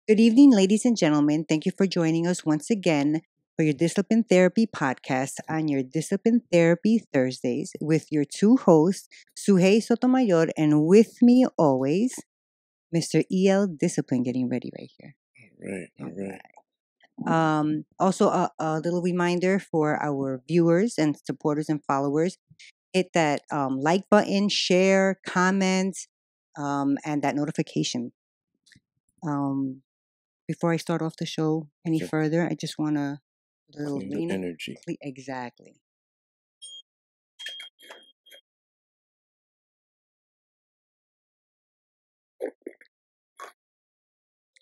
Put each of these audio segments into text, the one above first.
Good evening, ladies and gentlemen. Thank you for joining us once again for your Discipline Therapy podcast on your Discipline Therapy Thursdays with your two hosts, Suhey Sotomayor, and with me always, Mr. EL Discipline, getting ready right here. All right. Also, a little reminder for our viewers and supporters and followers: hit that like button, share, comment, and that notification. Before I start off the show any Okay. further, I just want to little Clean the energy. Exactly.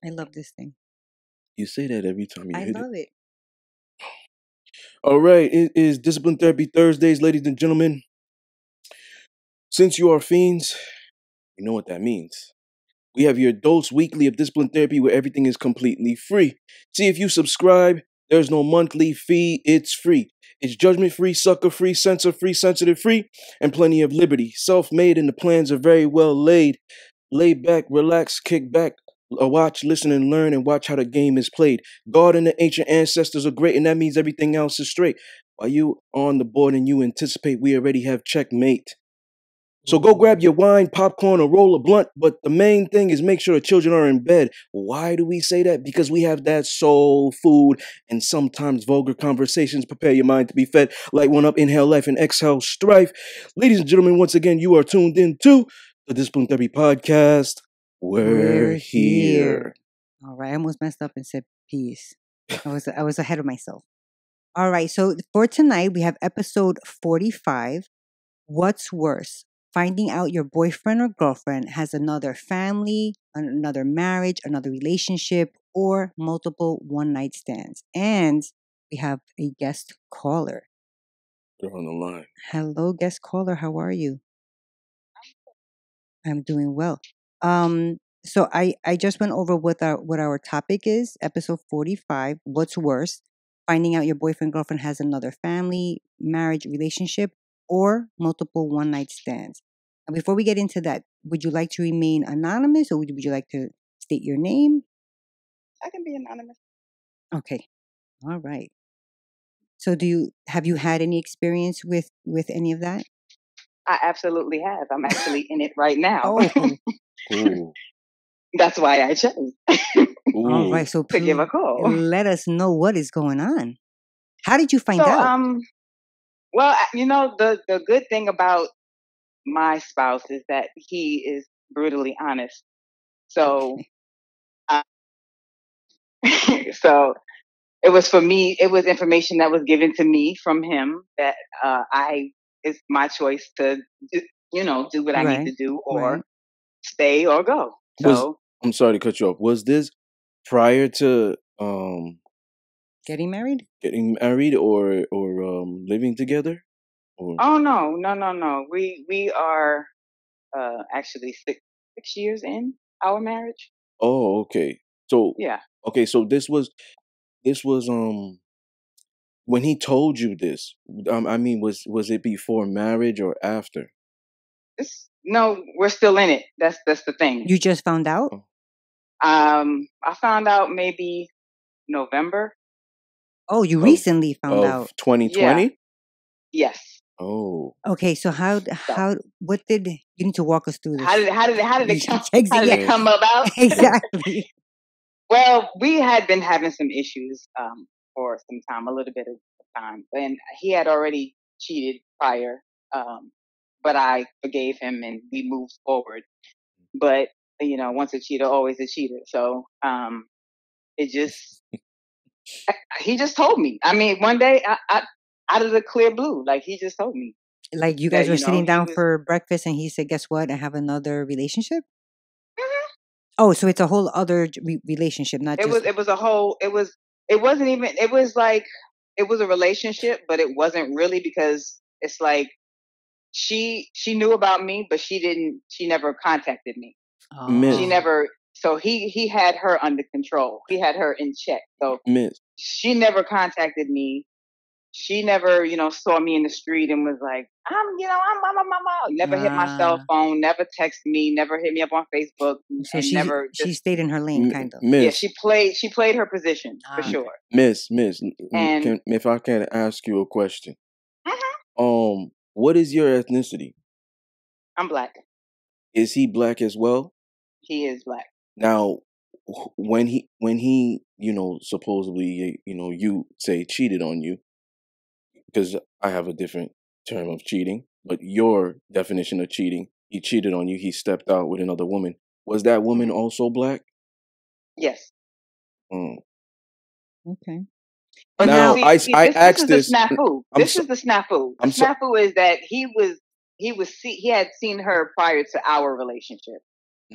I love this thing. You say that every time you I hit it. love it. All right. It is Discipline Therapy Thursdays, ladies and gentlemen. Since you are fiends, you know what that means. We have your Adults Weekly of Discipline Therapy where everything is completely free. See, if you subscribe, there's no monthly fee. It's free. It's judgment-free, sucker-free, censor-free, sensitive-free, and plenty of liberty. Self-made and the plans are very well laid. Lay back, relax, kick back, watch, listen, and learn, and watch how the game is played. God and the ancient ancestors are great, and that means everything else is straight. While you on the board and you anticipate, we already have checkmate. So go grab your wine, popcorn, or roll a blunt, but the main thing is make sure the children are in bed. Why do we say that? Because we have that soul food and sometimes vulgar conversations. Prepare your mind to be fed. Light one up, inhale life, and exhale strife. Ladies and gentlemen, once again, you are tuned in to the Discipline Therapy Podcast. We're here. All right, I almost messed up and said peace. I was ahead of myself. All right, so for tonight we have episode 45. What's worse? Finding out your boyfriend or girlfriend has another family, another marriage, another relationship, or multiple one-night stands. And we have a guest caller. They're on the line. Hello, guest caller. How are you? I'm doing well. So I just went over what our topic is, episode 45. What's worse? Finding out your boyfriend, girlfriend has another family, marriage, relationship, or multiple one-night stands. And before we get into that, would you like to remain anonymous, or would you like to state your name? I can be anonymous. Okay. All right. So have you had any experience with any of that? I absolutely have. I'm actually in it right now. Oh, Ooh. That's why I chose all Ooh. right. So to give a please call. let us know what is going on. How did you find So, out? well, the good thing about my spouse is that he is brutally honest. So, so it was for me. It was information that was given to me from him that it's my choice to do what I need to do or Right. stay or go. So I'm sorry to cut you off. Was this prior to Getting married? getting married or living together? Or oh no. We are actually six years in our marriage. oh, okay. So Yeah. okay, so this was when he told you this. I mean, was it before marriage or after? No, we're still in it. That's the thing. You just found out? Oh. I found out maybe November. Oh, you Of- recently found of out. 2020? Yes. Oh. Okay, so what did you need to walk us through this? How did it come? How did Yeah. it come about? Exactly. Well, we had been having some issues for some time, a little bit of time, and he had already cheated prior. But I forgave him and we moved forward. But once a cheater, always a cheater. So it just he just told me. I mean, one day, I out of the clear blue, like he just told me. Like you guys That, were you know, sitting he down was- for breakfast and he said, "Guess what? I have another relationship." Mhm. Oh, so it's a whole other relationship, not It just. was a whole. It wasn't even. It was like it was a relationship, but it wasn't really because it's like she knew about me, but she didn't. She never contacted me. Miss. She never. So he had her under control. He had her in check. So Miss. she never contacted me. she never, saw me in the street and was like, I'm. Never hit my cell Ah, phone, never text me, never hit me up on Facebook, so and never she just, stayed in her lane, kind of. yeah, Miss, she played her position for Ah, okay. sure. Miss, And if I can ask you a question, mhm, what is your ethnicity? I'm black. Is he black as well? He is black. Now, when he, supposedly, you say cheated on you, because I have a different term of cheating, but your definition of cheating, he cheated on you, he stepped out with another woman. Was that woman Mhm. also black? Yes. Mm. Okay. But Now, see, I this asked is the this. snafu. I'm This so, is the snafu. The I'm so. snafu is that he had seen her prior to our relationship.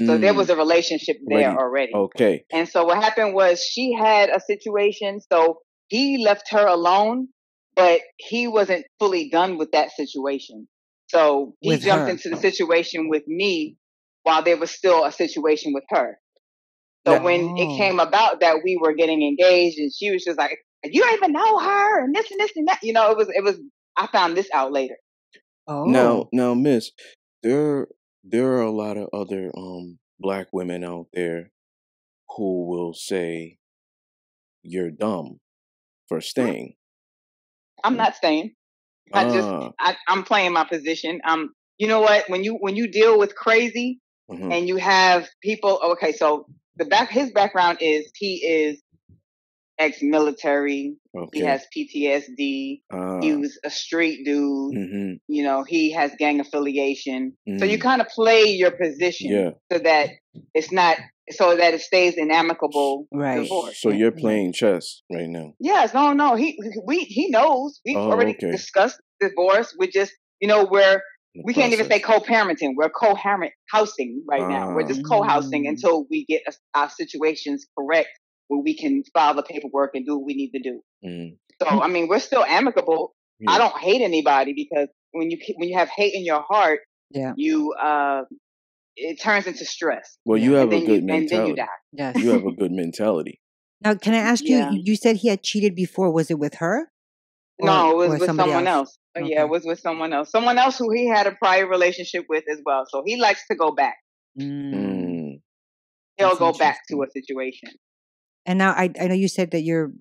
So there was Mm, a relationship there ready. already. Okay. And so what happened was she had a situation, so he left her alone, but he wasn't fully done with that situation. So he With jumped her. into the situation with me while there was still a situation with her. So That when it Oh. came about that we were getting engaged and she was just like, you don't even know her and this and that. It was I found this out later. Oh. now, Miss, there are a lot of other black women out there who will say you're dumb for staying. I'm not staying. Ah. I'm playing my position. You know what? When you deal with crazy Mm-hmm. and you have people, okay, so his background is he is ex-military. He Okay. has PTSD. He Ah. was a street dude. Mm-hmm. He has gang affiliation. So you Mm. kind of play your position Yeah. so that it stays an amicable Right. divorce. So you're Right. playing chess right now. Yes, no. He knows. We've Oh, already okay. discussed divorce. We just, we're The we can't even say process. co-parenting. We're co-parent housing right now. We're Ah. just co-housing Mm. until we get our situations correct, where we can file the paperwork and do what we need to do. Mm. So I mean, we're still amicable. I Yeah. don't hate anybody because when you have hate in your heart, Yeah. it turns into stress, Well, Yeah. you have and a good then you die. mentality. Yes. You have a good mentality. Now, can I ask you? Yeah. You said he had cheated before. Was it with her, No, it was or with somebody someone else? else. Yeah, Okay. it was with someone else. Someone else who he had a prior relationship with as well. So he likes to go back. Mm. Mm. He'll That's go back to interesting. a situation. And now I know you said that you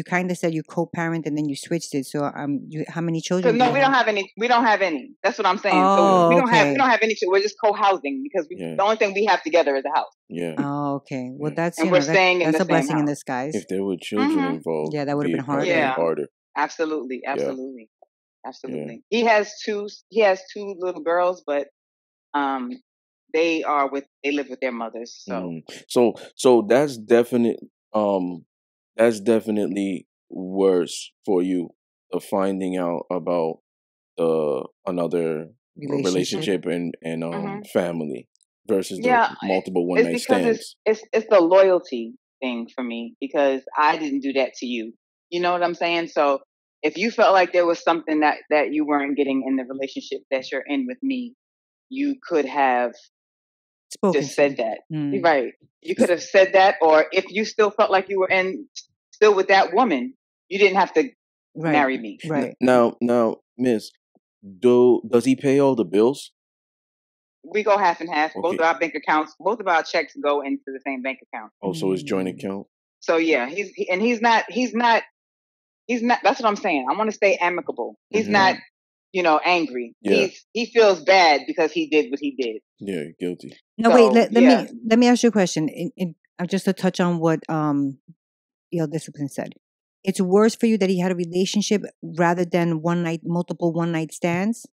kind of said you co-parent and then you switched it. So how many children do No, you we have? don't have any. We don't have any. That's what I'm saying. So Oh, we okay. don't have any. We're just co-housing because Yeah. the only thing we have together is a house, Yeah. Oh, okay. Well, Yeah. that's and we're staying in that's the a same blessing in house. disguise. If there were children Mm-hmm. involved, Yeah, that would have been might be harder. Yeah, harder. absolutely, Yeah. absolutely, absolutely. He has two little girls, but um, they live with their mothers. So Mm. So that's definitely worse for you, the finding out about another Relationship. relationship and hmm family versus the yeah, multiple one it's night because stands. it's the loyalty thing for me because I didn't do that to you. You know what I'm saying? So if you felt like there was something that you weren't getting in the relationship that you're in with me, you could have Spoken just to. said that. Mm. Right. You could have said that, or if you still felt like you were still with that woman, you didn't have to Right. marry me. Right. Now, Miss, does he pay all the bills? We go half and half. Both Okay. of our bank accounts, both of our checks go into the same bank account. Oh, so it's joint Mm. account. So yeah, he's not. That's what I'm saying. I want to stay amicable. He's not, angry. Yeah. He feels bad because he did what he did. Yeah, guilty. No, So, wait. Let yeah. me ask you a question. Just to touch on what Discipline said. It's worse for you that he had a relationship rather than multiple one night stands.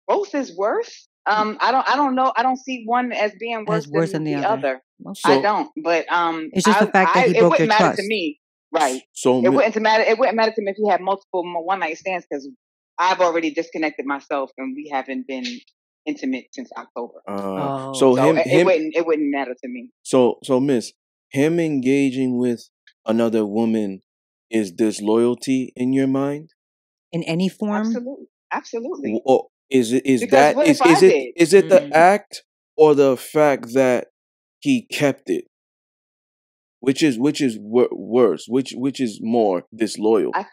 Both is worse. I don't know. I don't see one as being worse As worse than than the the other. other. So I don't. But It's just the fact that he it broke your wouldn't matter to trust. me, right? so It Mi- wouldn't matter. It wouldn't matter to me if he had multiple one night stands because I've already disconnected myself and we haven't been intimate since October. Oh. so So him it wouldn't matter to me. so Miss, him engaging with another woman is disloyalty in your mind? In any form. Absolutely, absolutely. Or is it Because what if I did? is it the Mm. act or the fact that he kept it? Which is worse? Which is more disloyal? I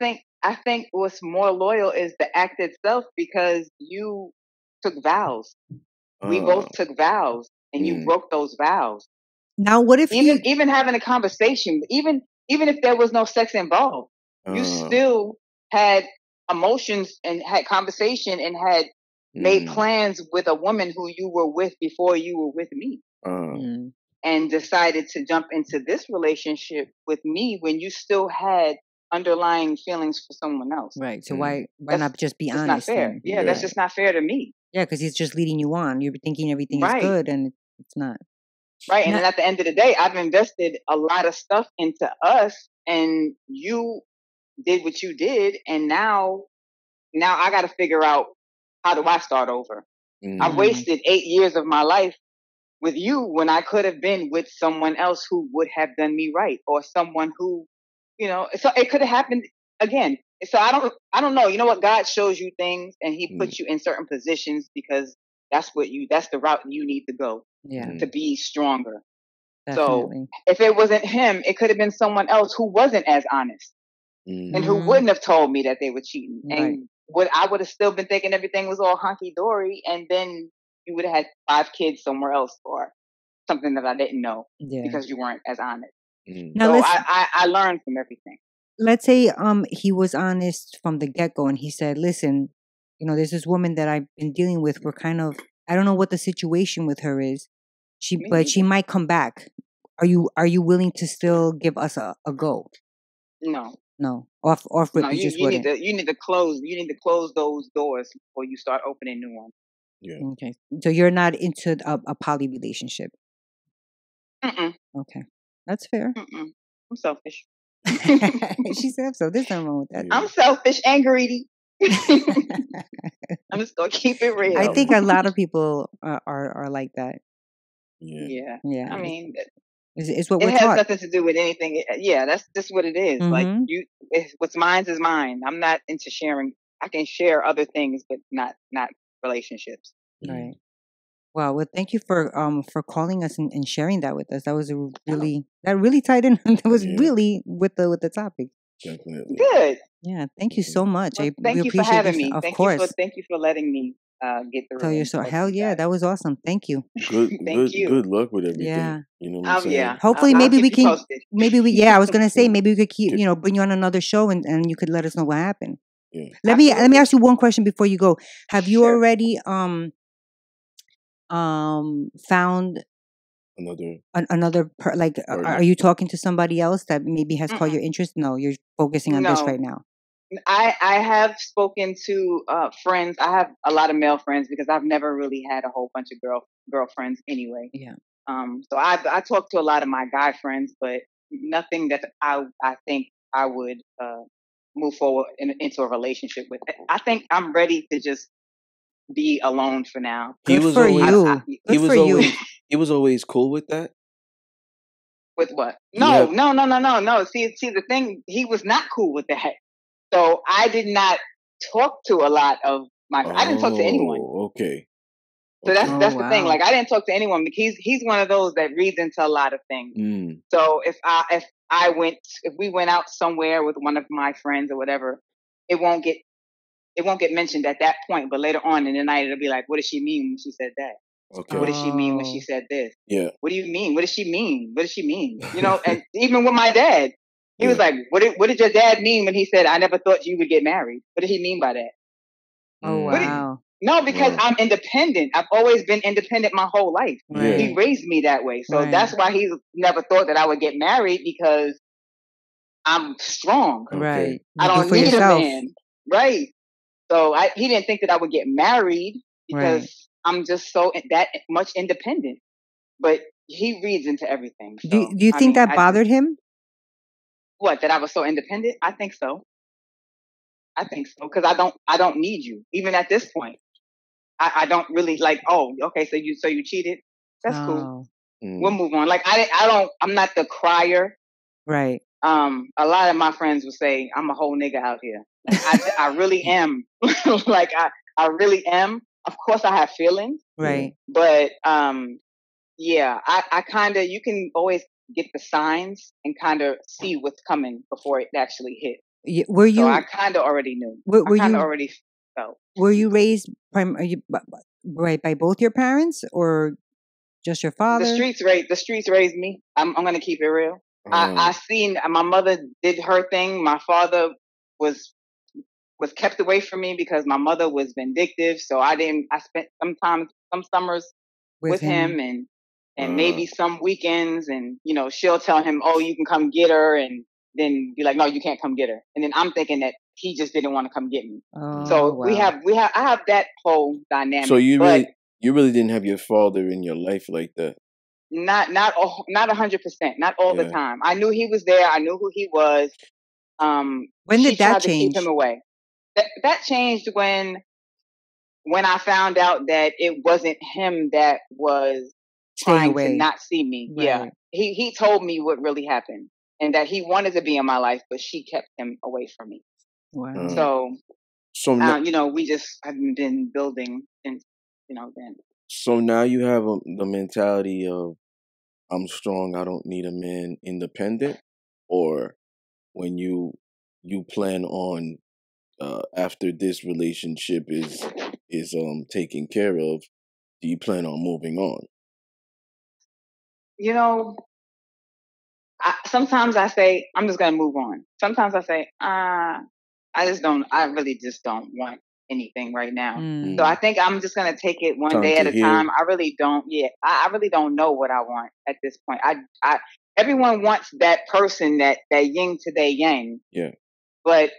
think what's more loyal is the act itself, because you took vows. We both took vows, and you broke those vows. Now, what if even having a conversation, even if there was no sex involved, you still had emotions and had conversation and had made plans with a woman who you were with before you were with me, and decided to jump into this relationship with me when you still had underlying feelings for someone else. Right. So why not just be honest? That's not fair. Yeah, that's just not fair to me. Yeah, because he's just leading you on. You're thinking everything is good, and it's not. Right. And then at the end of the day, I've invested a lot of stuff into us, and you did what you did. And now I got to figure out, how do I start over? I wasted 8 years of my life with you when I could have been with someone else who would have done me right, or someone who, so it could have happened again. So I don't know. You know what? God shows you things, and he puts you in certain positions because that's the route you need to go to be stronger. Definitely. So if it wasn't him, it could have been someone else who wasn't as honest and who wouldn't have told me that they were cheating. And I would have still been thinking everything was all hunky dory, and then you would have had 5 kids somewhere else or something that I didn't know because you weren't as honest. Now, so I learned from everything. Let's say he was honest from the get-go, and he said, listen, there's this woman that I've been dealing with. We're kind of, I don't know what the situation with her is. But she might come back. Are you willing to still give us a go? No. Off rip. No, you need to close those doors before you start opening new ones. Yeah. Okay. So you're not into a poly relationship. Okay, that's fair. I'm selfish. She said so. There's nothing wrong with that. I'm selfish and greedy. I'm just gonna keep it real. I think a lot of people are like that. Yeah. I mean, it's what we're taught. It has nothing to do with anything. Yeah, that's just what it is. Like what's mine is mine. I'm not into sharing. I can share other things, but not relationships. Right. Wow. Well, thank you for calling us and sharing that with us. That was really tied in. That was really with the topic. Definitely. Good. Yeah. Thank you so much. Well, thank you for having me. Of course. Thank you for letting me get the. Tell your story. Hell yeah, that was awesome. Thank you. Good luck with everything. Yeah. You know what I'm saying? Yeah. Hopefully, maybe we can. I was gonna say maybe we could keep Yeah. bring you on another show and you could let us know what happened. Yeah. Let me ask you one question before you go. Have you already found another are you talking to somebody else that maybe has caught your interest? No, you're focusing on this right now. I have spoken to friends. I have a lot of male friends because I've never really had a whole bunch of girlfriends anyway. Yeah. So I talk to a lot of my guy friends, but nothing that I think I would move forward into a relationship with. I think I'm ready to just be alone for now. He was always cool with that. With what? No. See the thing, he was not cool with that. So I did not talk to a lot of I didn't talk to anyone. Okay. So that's the thing. Like I didn't talk to anyone because he's one of those that reads into a lot of things. So if we went out somewhere with one of my friends or whatever, it won't get mentioned at that point. But later on in the night, it'll be like, what does she mean when she said that? Okay. What does she mean when she said this? Yeah. What do you mean? What does she mean? What does she mean? And even with my dad, he was like, what did your dad mean when he said, I never thought you would get married? What did he mean by that? Oh, wow. No, because I'm independent. I've always been independent my whole life. Right. He raised me that way. So that's why he never thought that I would get married, because I'm strong. Right. I don't need a man. Right. So he didn't think that I would get married because I'm just so that much independent. But he reads into everything. So, do you think that bothered him? What, that I was so independent? I think so. Because I don't need you. Even at this point, I don't really like. Oh, okay. So you cheated. That's cool. We'll move on. Like I'm not the crier. Right. A lot of my friends would say I'm a whole nigga out here. I really am. Like I really am. Of course, I have feelings. Right. But yeah, I kind of, you can always get the signs and kind of see what's coming before it actually hit. Were So I you kind of already knew. were I kind of you already felt. were you raised by both your parents or just your The father? streets raised me. I'm gonna keep it real. I seen my mother did her thing. My father was kept away from me because my mother was vindictive. So I spent some summers with him and maybe some weekends, and she'll tell him, "Oh, you can come get her," and then be like, "No, you can't come get her." And then I'm thinking that he just didn't want to come get me. Oh, So wow. I have that whole dynamic. So you really didn't have your father in your life like that. Not 100%, not all the time. I knew he was there. I knew who he was. When did that tried to keep change? him away. That changed when I found out that it wasn't him that was Staying trying away. to not see me. Right. Yeah, he told me what really happened, and that he wanted to be in my life, but she kept him away from me. Wow. So we just haven't been building since then. So now you have the mentality of, I'm strong, I don't need a man, independent, or when you plan on after this relationship is taken care of, do you plan on moving on? Sometimes I say I'm just gonna move on. Sometimes I say I really just don't want anything right now. So I think I'm just gonna take it one day at a time. I really don't. Yeah, I really don't know what I want at this point. Everyone wants that person, that yin to their yang. Yeah. But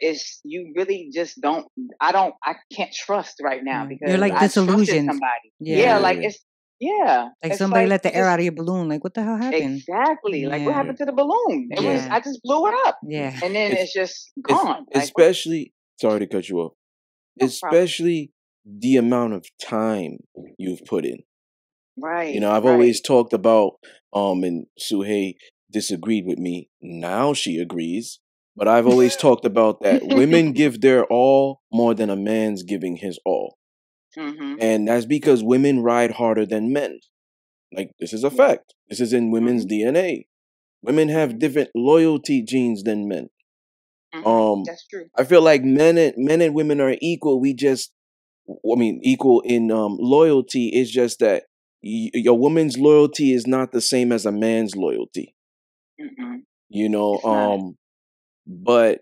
you really just don't. I can't trust right now because you're like I trusted disillusioned. somebody. Yeah. Like somebody let the air out of your balloon. Like, what the hell happened? Exactly. Like, what happened to the balloon? I just blew it up. Yeah. And then it's just gone. Especially, sorry to cut you off. No especially the amount of time you've put in. Right. I've always talked about, and Suhey disagreed with me. Now she agrees. But I've always talked about that women give their all more than a man's giving his all. Mm-hmm. And that's because women ride harder than men. Like, this is a fact. This is in women's DNA. Women have different loyalty genes than men. That's true. I feel like men and women are equal. Equal in loyalty. It's just that your woman's loyalty is not the same as a man's loyalty. But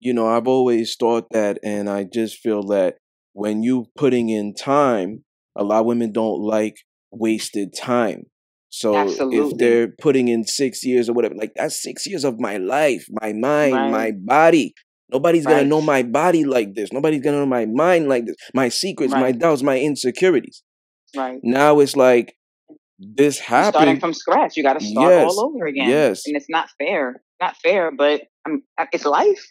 I've always thought that, and I just feel that when you putting in time, a lot of women don't like wasted time. So if they're putting in 6 years or whatever, like, that's 6 years of my life, my mind, my body. Nobody's going to know my body like this. Nobody's going to know my mind like this. My secrets, my doubts, my insecurities. Right. Now it's like, this happened. Starting from scratch. You got to start all over again. Yes. And it's not fair. Not fair, but it's life.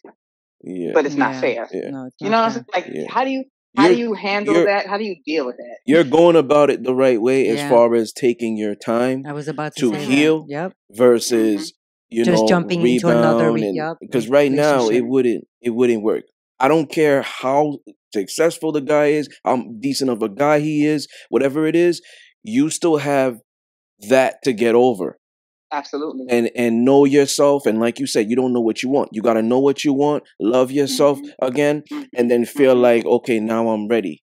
Yeah. But it's not fair. Yeah. No, it's not fair. Like, how do you handle that? How do you deal with that? You're going about it the right way as far as taking your time I was about to say heal that. Yep. versus just jumping into another because right now it wouldn't work. I don't care how successful the guy is, how decent of a guy he is, whatever it is, you still have that to get over. Absolutely. And know yourself, and like you said, you don't know what you want. You got to know what you want, love yourself again, and then feel like, okay, now I'm ready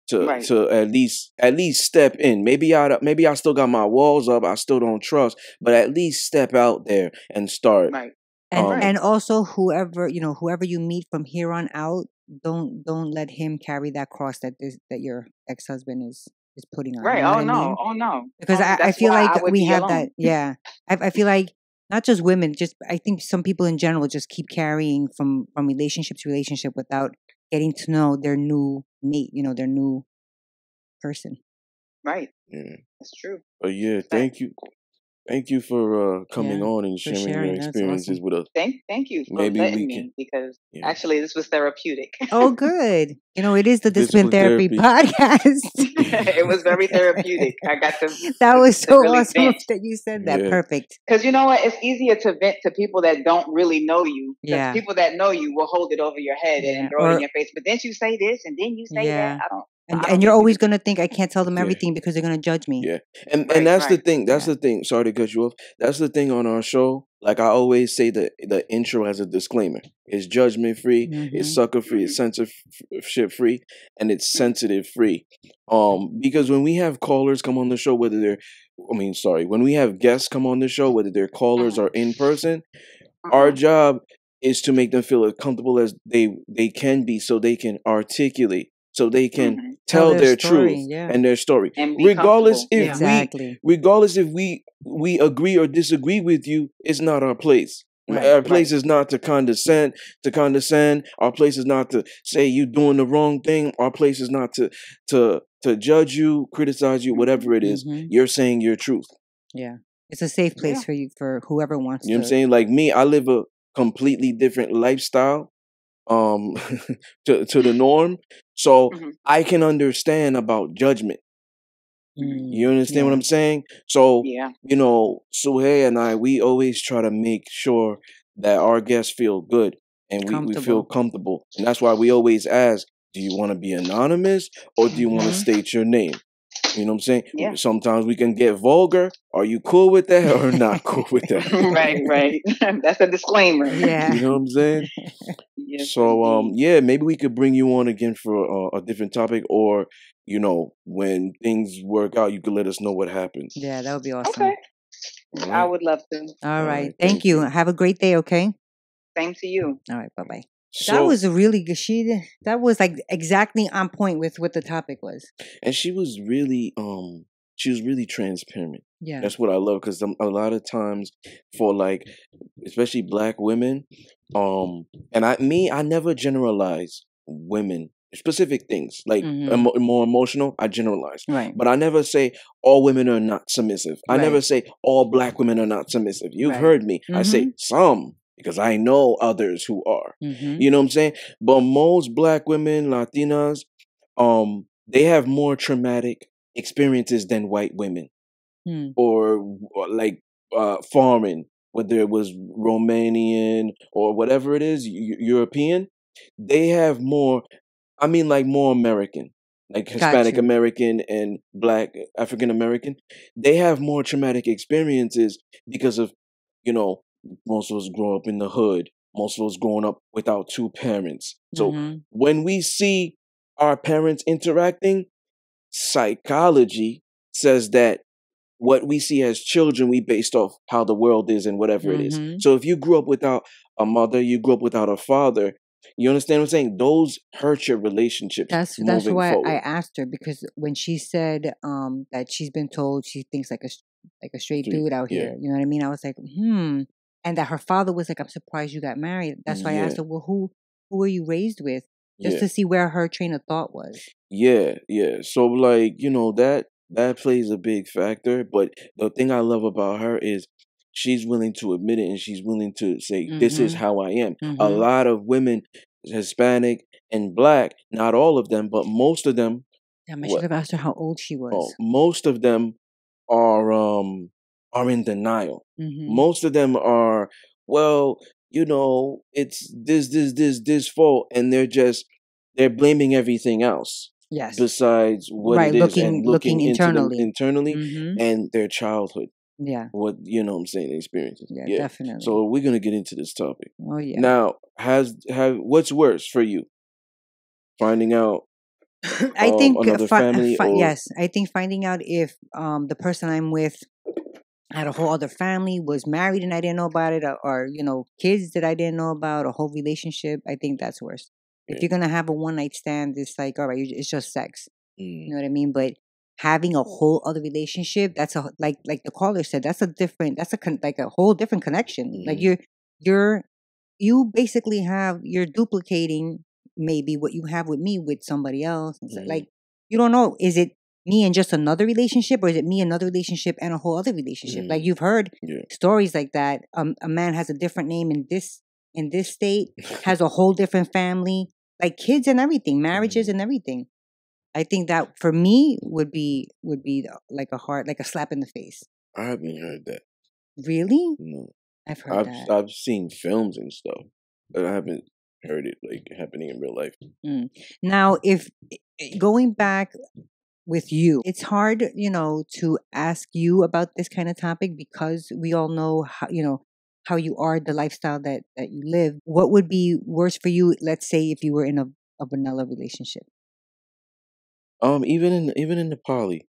to at least step in. Maybe I still got my walls up, I still don't trust, but at least step out there and start. Right. And also whoever you meet from here on out, don't let him carry that cross that your ex-husband is putting on. Right. You know Oh no. Because I feel like we have that. Yeah. I feel like not just women, just I think some people in general just keep carrying from relationship to relationship without getting to know their new mate, their new person. Right. Yeah. That's true. But yeah, thank you. Thank you for coming on and sharing your experiences with us. Thank you for letting me, because actually this was therapeutic. Oh, good. It is the Discipline Therapy podcast. It was very therapeutic. I got to. That was so really awesome vent. that you said that. Perfect. Because you know what? It's easier to vent to people that don't really know you. Yeah. People that know you will hold it over your head and throw it in your face. But then you say this and then you say that. And you're always gonna think I can't tell them everything because they're gonna judge me. Yeah, and that's the thing. That's the thing. Sorry to cut you off. That's the thing on our show. Like I always say, the intro has a disclaimer. It's judgment free. It's sucker free. It's censorship free, and it's sensitive free. Because when we have callers come on the show, when we have guests come on the show, whether they're callers or in person, our job is to make them feel as comfortable as they can be, so they can articulate, so they can tell their truth and their story, and regardless if Exactly. we agree or disagree with you. It's not our place. Our place is not to condescend. Our place is not to say you doing the wrong thing. Our place is not to judge you, criticize you, whatever it is. You're saying your truth. Yeah, it's a safe place for you, for whoever wants. You know what I'm saying? Like me, I live a completely different lifestyle to the norm, so I can understand about judgment. You understand what I'm saying? So Suhey and I, we always try to make sure that our guests feel good and we feel comfortable, and that's why we always ask, do you want to be anonymous or do you want to state your name? You know what I'm saying? Yeah. Sometimes we can get vulgar. Are you cool with that or not cool with that? Right. That's a disclaimer. Yeah. You know what I'm saying? Yes, so, maybe we could bring you on again for a different topic, or, when things work out, you could let us know what happens. Yeah, that would be awesome. Okay. Right. I would love to. All right. Thank you. Have a great day, okay? Same to you. All right. Bye-bye. So, that was a really good. That was like exactly on point with what the topic was. And she was really transparent. Yeah, that's what I love, because a lot of times for especially Black women, and I never generalize women, specific things like more emotional. I generalize, right? But I never say all women are not submissive. I never say all Black women are not submissive. You've heard me. I say some, because I know others who are. You know what I'm saying? But most Black women, Latinas, they have more traumatic experiences than white women, or foreign, whether it was Romanian or whatever it is, European. They have more. I mean, more American, like Hispanic American and Black African American. They have more traumatic experiences because of, most of us grow up in the hood. Most of us growing up without two parents. So when we see our parents interacting, psychology says that what we see as children, we based off how the world is and whatever it is. So if you grew up without a mother, you grew up without a father, you understand what I'm saying? Those hurt your relationships. That's why forward. I asked her, because when she said that she's been told she thinks like a straight dude out here, you know what I mean? I was like, and that her father was like, I'm surprised you got married. That's why I asked her, well, who were you raised with? Just to see where her train of thought was. Yeah. So that plays a big factor. But the thing I love about her is she's willing to admit it, and she's willing to say, this is how I am. A lot of women, Hispanic and Black, not all of them, but most of them. Damn, I should have asked her how old she was. Most of them are in denial. Most of them are, it's this fault, and they're blaming everything else. Yes. Besides what it is, and looking internally and their childhood. Yeah. What, what I'm saying, experiences. Yeah, definitely. So we're gonna get into this topic. Oh yeah. Now, what's worse for you? Finding out I think another family yes, I think finding out if the person I'm with had a whole other family, was married and I didn't know about it, or kids that I didn't know about, a whole relationship. I think that's worse. If you're gonna have a one night stand, it's like, all right, it's just sex. You know what I mean? But having a whole other relationship, that's like the caller said, that's a whole different connection. Like you basically you're duplicating maybe what you have with me with somebody else. Like, you don't know, is it me and just another relationship, or is it me, another relationship, and a whole other relationship? Like, you've heard stories like that. A man has a different name in this state, has a whole different family, like kids and everything, marriages and everything. I think that for me would be like a slap in the face. I haven't heard that. Really? No. I've heard that. I've seen films and stuff, but I haven't heard it like happening in real life. Now, if going back with you, it's hard, to ask you about this kind of topic because we all know how you are, the lifestyle that you live. What would be worse for you? Let's say if you were in a vanilla relationship. Even in the poly,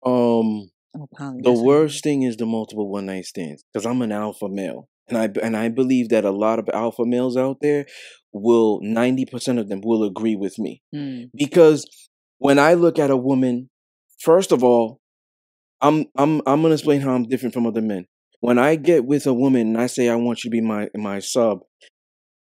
Poly. the worst thing is the multiple one night stands because I'm an alpha male, and I believe that a lot of alpha males out there 90% of them will agree with me because when I look at a woman, first of all, I'm gonna explain how I'm different from other men. When I get with a woman and I say I want you to be my sub,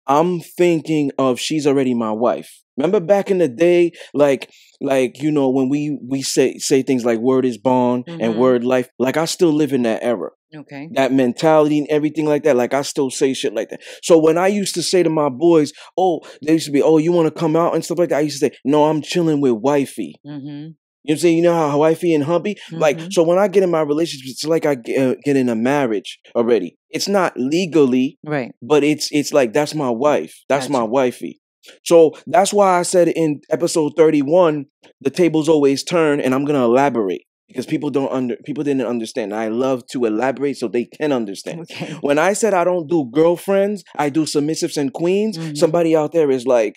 I'm thinking of she's already my wife. Remember back in the day, like when we say things like word is bond and word life, like I still live in that era. Okay. That mentality and everything like that, like I still say shit like that. So when I used to say to my boys, they used to be, you want to come out and stuff like that, I used to say, no, I'm chilling with wifey. You know what I'm saying? You know how wifey and hubby? Like, so when I get in my relationship, it's like I get in a marriage already. It's not legally, right? But it's like, that's my wife. That's my wifey. So that's why I said in episode 31, the tables always turn, and I'm going to elaborate because people didn't understand. I love to elaborate so they can understand. Okay. When I said I don't do girlfriends, I do submissives and queens, somebody out there is like,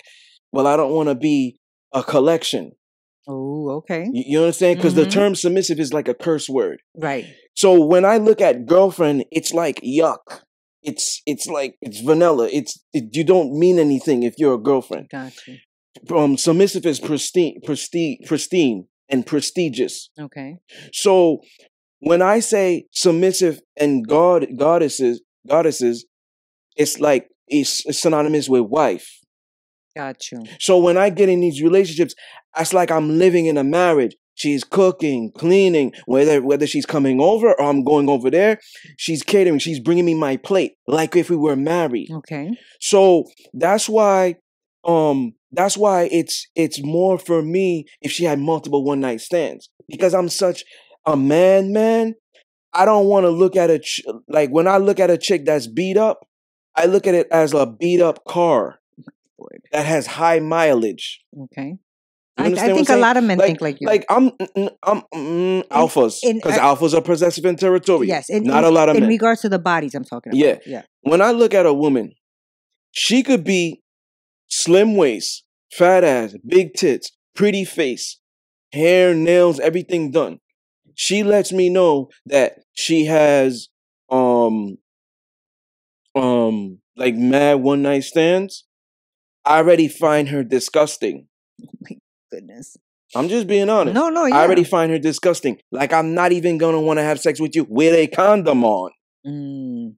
well, I don't want to be a collection. Oh, okay. You understand? Because the term submissive is like a curse word. Right. So when I look at girlfriend, it's like yuck. It's like, it's vanilla. You don't mean anything if you're a girlfriend. Gotcha. Submissive is pristine and prestigious. Okay. So when I say submissive and goddesses, it's like, it's synonymous with wife. Got you. So when I get in these relationships, it's like I'm living in a marriage. She's cooking, cleaning, whether she's coming over or I'm going over there, she's catering, she's bringing me my plate, like if we were married. Okay. So that's why it's more for me if she had multiple one night stands, because I'm such a man. I don't want to look at like when I look at a chick that's beat up, I look at it as a beat up car that has high mileage. Okay. I think a lot of men think like you. Like I'm alphas, because alphas are possessive and territorial. Yes, not a lot of men. In regards to the bodies, I'm talking about. Yeah. When I look at a woman, she could be slim waist, fat ass, big tits, pretty face, hair, nails, everything done. She lets me know that she has like mad one night stands. I already find her disgusting. Goodness. I'm just being honest. No, yeah. I already find her disgusting. Like, I'm not even going to want to have sex with you with a condom on. You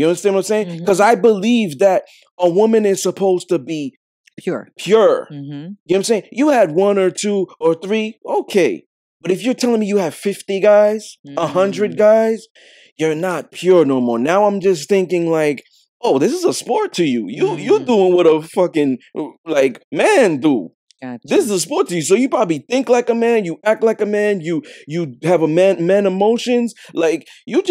understand what I'm saying? Because I believe that a woman is supposed to be pure. You know what I'm saying? You had 1 or 2 or 3, okay. But if you're telling me you have 50 guys, 100 guys, you're not pure no more. Now I'm just thinking like, oh, this is a sport to you. You're doing what a fucking like man do. Gotcha. This is a sport to you. So you probably think like a man, you act like a man, you have a man emotions. Like you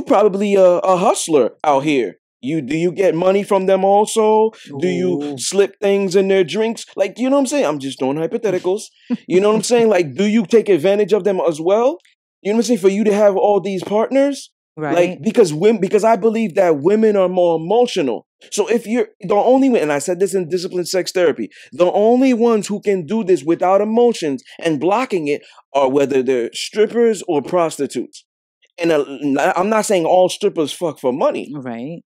probably a hustler out here. Do you get money from them also? Ooh. Do you slip things in their drinks? Like, you know what I'm saying? I'm just throwing hypotheticals. You know what I'm saying? Like, do you take advantage of them as well? You know what I'm saying? For you to have all these partners? Right. Like, because I believe that women are more emotional. So if you're the only one, and I said this in discipline sex therapy, the only ones who can do this without emotions and blocking it are whether they're strippers or prostitutes. And I'm not saying all strippers fuck for money. Right.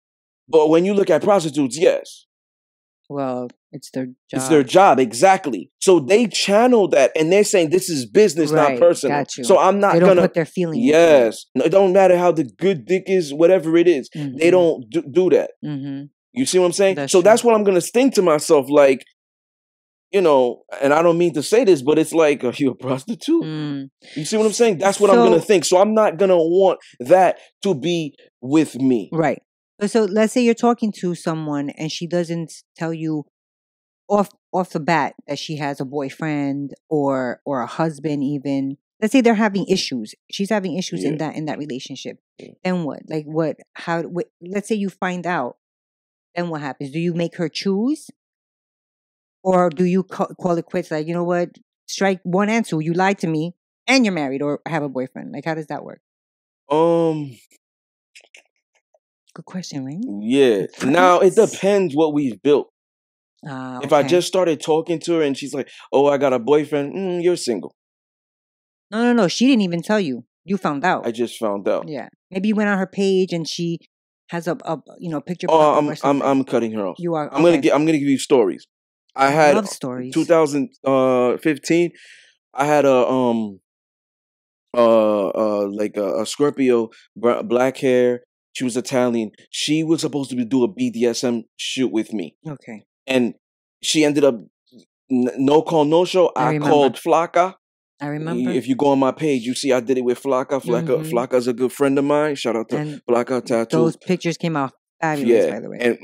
But when you look at prostitutes, yes. Well, it's their job. It's their job, exactly. So they channel that, and they're saying this is business, not personal. Got you. So I'm not gonna put their feelings. Yes, no, it don't matter how the good dick is, whatever it is. They don't do that. You see what I'm saying? That's what I'm gonna think to myself, like, you know, and I don't mean to say this, but it's like, are you a prostitute? You see what I'm saying? That's what I'm gonna think. So I'm not gonna want that to be with me. Right. So let's say you're talking to someone and she doesn't tell you off the bat that she has a boyfriend or a husband even. Let's say they're having issues. She's having issues in that relationship. Then what? Like what? Let's say you find out then what happens? Do you make her choose? Or do you call it quits? Like, you know what? Strike one and two. You lied to me and you're married or have a boyfriend. Like, how does that work? Good question, right? Yeah. Now, it depends what we've built. If I Okay. just started talking to her and she's like, oh, I got a boyfriend, you're single. No. She didn't even tell you. You found out. I just found out. Yeah. Maybe you went on her page and she has a picture Oh, pop up or something. I'm cutting her off. You are. I'm gonna give you stories. I had love stories. 2015. I had like a Scorpio, black hair. She was Italian. She was supposed to do a BDSM shoot with me. Okay. And she ended up no call, no show. I called Flocka. I remember. If you go on my page, you see I did it with Flocka. Flocka's a good friend of mine. Shout out to Flocka Tattoo. Those pictures came out fabulous, by the way. And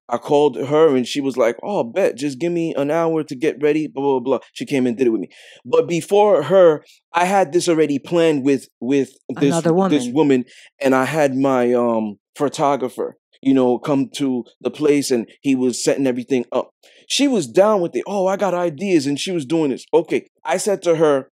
I called her and she was like, oh, bet, just give me an hour to get ready, blah, blah, blah. She came and did it with me. But before her, I had this already planned with this woman, and I had my photographer, come to the place, and he was setting everything up. She was down with it. Oh, I got ideas, and she was doing this. Okay. I said to her,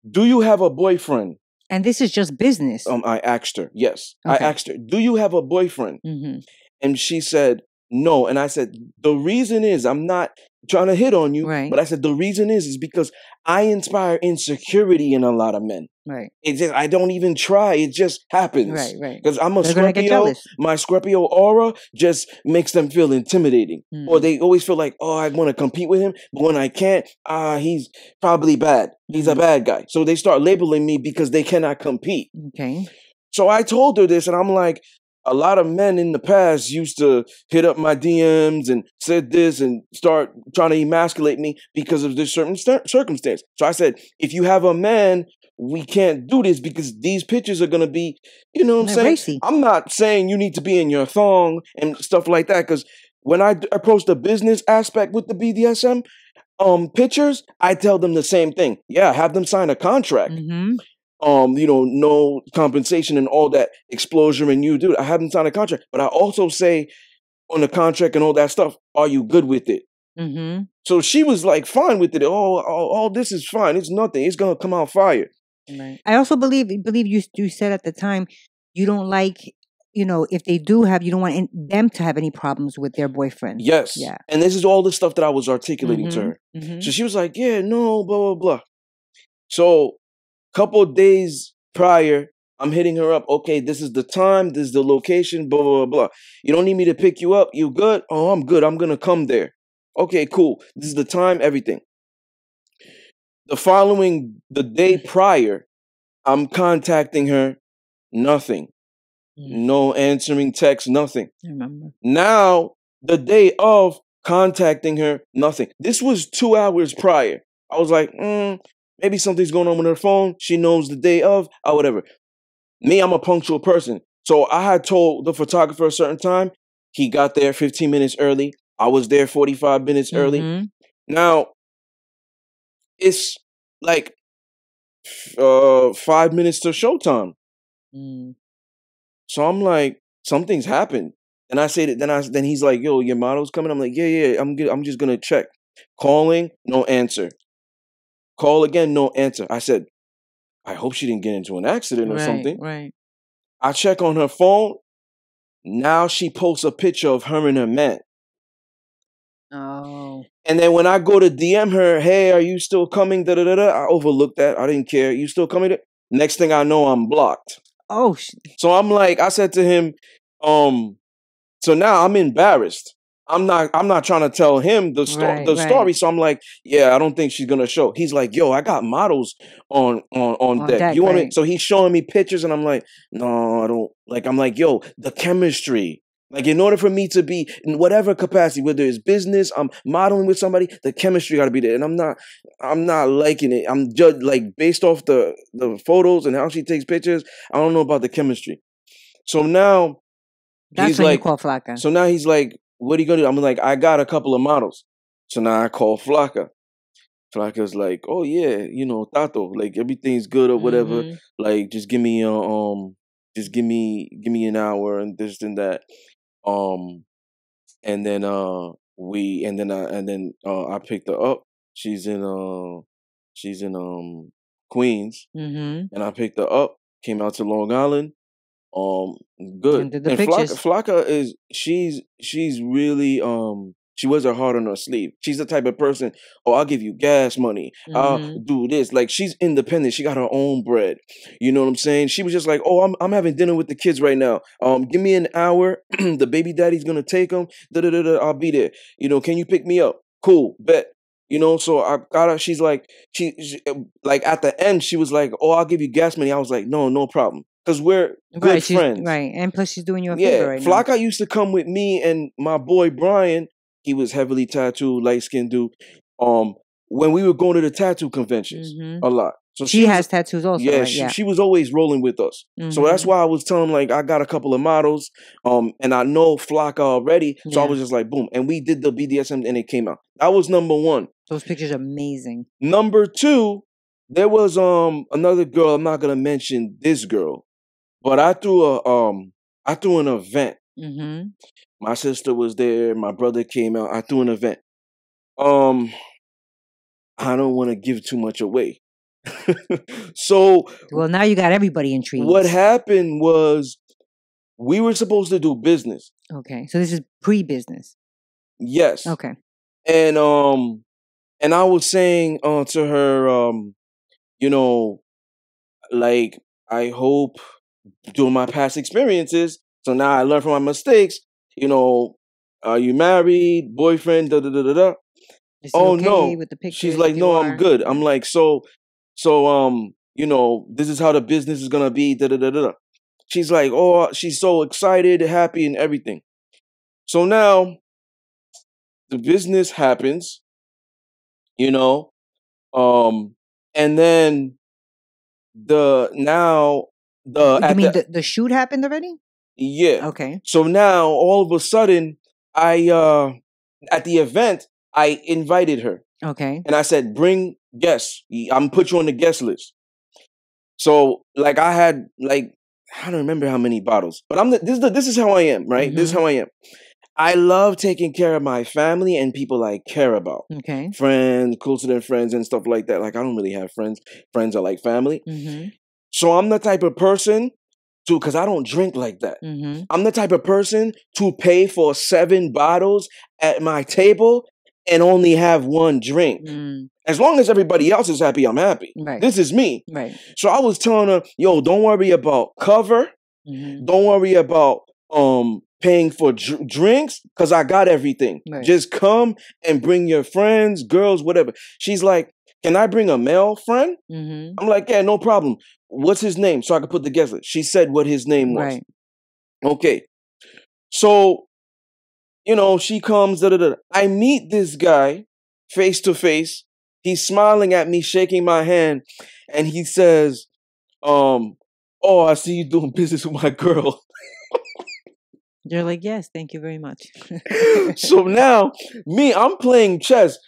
do you have a boyfriend? And this is just business. I asked her. Yes. Okay. I asked her, do you have a boyfriend? Mm-hmm. And she said, no. And I said, the reason is, I'm not trying to hit on you, right. But I said, the reason is because I inspire insecurity in a lot of men. Right. It just, I don't even try. It just happens. Right. Because I'm a Scorpio. My Scorpio aura just makes them feel intimidating. Mm. Or they always feel like, oh, I want to compete with him. But when I can't, he's probably bad. He's a bad guy. So they start labeling me because they cannot compete. Okay. So I told her this, and I'm like, a lot of men in the past used to hit up my DMs and said this and start trying to emasculate me because of this certain circumstance. So I said, if you have a man, we can't do this because these pictures are going to be, you know what I'm saying? Racy. I'm not saying you need to be in your thong and stuff like that, because when I approach the business aspect with the BDSM pictures, I tell them the same thing. Yeah, have them sign a contract. Mm-hmm. No compensation and all that exposure, and you do. I haven't signed a contract, but I also say on the contract and all that stuff, are you good with it? Mm-hmm. So she was like fine with it. All this is fine. It's nothing. It's gonna come out fire. Right. I also believe you said at the time you don't like, if they do have, you don't want them to have any problems with their boyfriend. Yes. Yeah. And this is all the stuff that I was articulating to her. Mm-hmm. So she was like, yeah, no, blah, blah, blah. So couple of days prior, I'm hitting her up. Okay, this is the time. This is the location, blah, blah, blah. You don't need me to pick you up. You good? Oh, I'm good. I'm going to come there. Okay, cool. This is the time, everything. The day prior, I'm contacting her. Nothing. No answering text, nothing. I remember. Now, the day of contacting her, nothing. This was 2 hours prior. I was like, maybe something's going on with her phone. She knows the day of, or whatever. Me, I'm a punctual person. So I had told the photographer a certain time. He got there 15 minutes early. I was there 45 minutes early. Now, it's like 5 minutes to showtime. So I'm like, something's happened. And I say that, then he's like, yo, your model's coming. I'm like, yeah, I'm good. I'm just going to check. Calling, no answer. Call again, no answer. I said, I hope she didn't get into an accident or something. Right. I check on her phone. Now she posts a picture of her and her man. Oh. And then when I go to DM her, hey, are you still coming? Da da da da. I overlooked that. I didn't care. You still coming? Next thing I know, I'm blocked. Oh. So I'm like, I said to him, so now I'm embarrassed. I'm not trying to tell him the story. So I'm like, yeah, I don't think she's gonna show. He's like, yo, I got models on deck. You want me? So he's showing me pictures, and I'm like, no, I don't. Like, I'm like, yo, the chemistry. Like, in order for me to be in whatever capacity, whether it's business, I'm modeling with somebody, the chemistry got to be there. And I'm not liking it. I'm just like based off the photos and how she takes pictures. I don't know about the chemistry. So now that's when you call Flocka. So now he's like, what are you going to do? I'm like, I got a couple of models. So now I call Flocka. Flocka's like, oh yeah, Tato, like everything's good or whatever. Like, just give me an hour and this and that. Um, and then I picked her up. She's in Queens, Mm-hmm. and I picked her up. Came out to Long Island. Good. And did the And pictures. Flocka is she's really she wears her heart on her sleeve. She's the type of person, oh, I'll give you gas money. I'll Mm-hmm. do this. Like, she's independent. She got her own bread. You know what I'm saying? She was just like, oh, I'm having dinner with the kids right now. Give me an hour. The baby daddy's gonna take them. I'll be there. You know, can you pick me up? Cool, bet. You know, so I got her. She's like, she like at the end, she was like, oh, I'll give you gas money. I was like, no problem. Because we're good Right, friends. right. And plus she's doing you a Yeah, favor right now. Flocka used to come with me and my boy Brian. He was heavily tattooed, light-skinned dude. When we were going to the tattoo conventions Mm-hmm. a lot. So She has tattoos also, yeah, right? Yeah. she was always rolling with us. So that's Mhm. why I was telling him, like, I got a couple of models, and I know Flocka already. So I Yeah. was just like, boom. And we did the BDSM and it came out. That was number one. Those pictures are amazing. Number two, there was another girl. I'm not gonna mention this girl, but I threw an event. Mm-hmm. My sister was there. My brother came out. I threw an event. I don't want to give too much away. So Well, now you got everybody intrigued. what happened was we were supposed to do business. Okay, so this is pre-business. Yes. Okay. And I was saying to her, you know, like, I hope doing my past experiences. So now I learned from my mistakes. You know, are you married, boyfriend, da da da da da? Is he Oh okay no. with the pictures? She's like, if you no, are? I'm good. I'm like, so you know, this is how the business is gonna be, da da da da da. She's like, oh, she's so excited, happy, and everything. So now the business happens, you know, and then You mean the shoot happened already? yeah. Okay. So now all of a sudden, I at the event I invited her. Okay. And I said, bring guests. I'm put you on the guest list. So like I had like, I don't remember how many bottles, but this is how I am, right? This is Mhm. how I am. I love taking care of my family and people I care about. Okay. Friends, closer than friends and stuff like that. Like, I don't really have friends. Friends are like family. Mm-hmm. So I'm the type of person because I don't drink like that. Mm-hmm. I'm the type of person to pay for 7 bottles at my table and only have one drink. Mm. As long as everybody else is happy, I'm happy. Right. This is me. Right. So I was telling her, yo, don't worry about cover. Mm-hmm. Don't worry about paying for drinks because I got everything. Right. Just come and bring your friends, girls, whatever. She's like, can I bring a male friend? Mm-hmm. I'm like, yeah, no problem. What's his name? So I could put the guest list. She said what his name was. Right. Okay. So, you know, she comes, I meet this guy face to face. He's smiling at me, shaking my hand, and he says, oh, I see you doing business with my girl. You're like, yes, thank you very much. So now, I'm playing chess.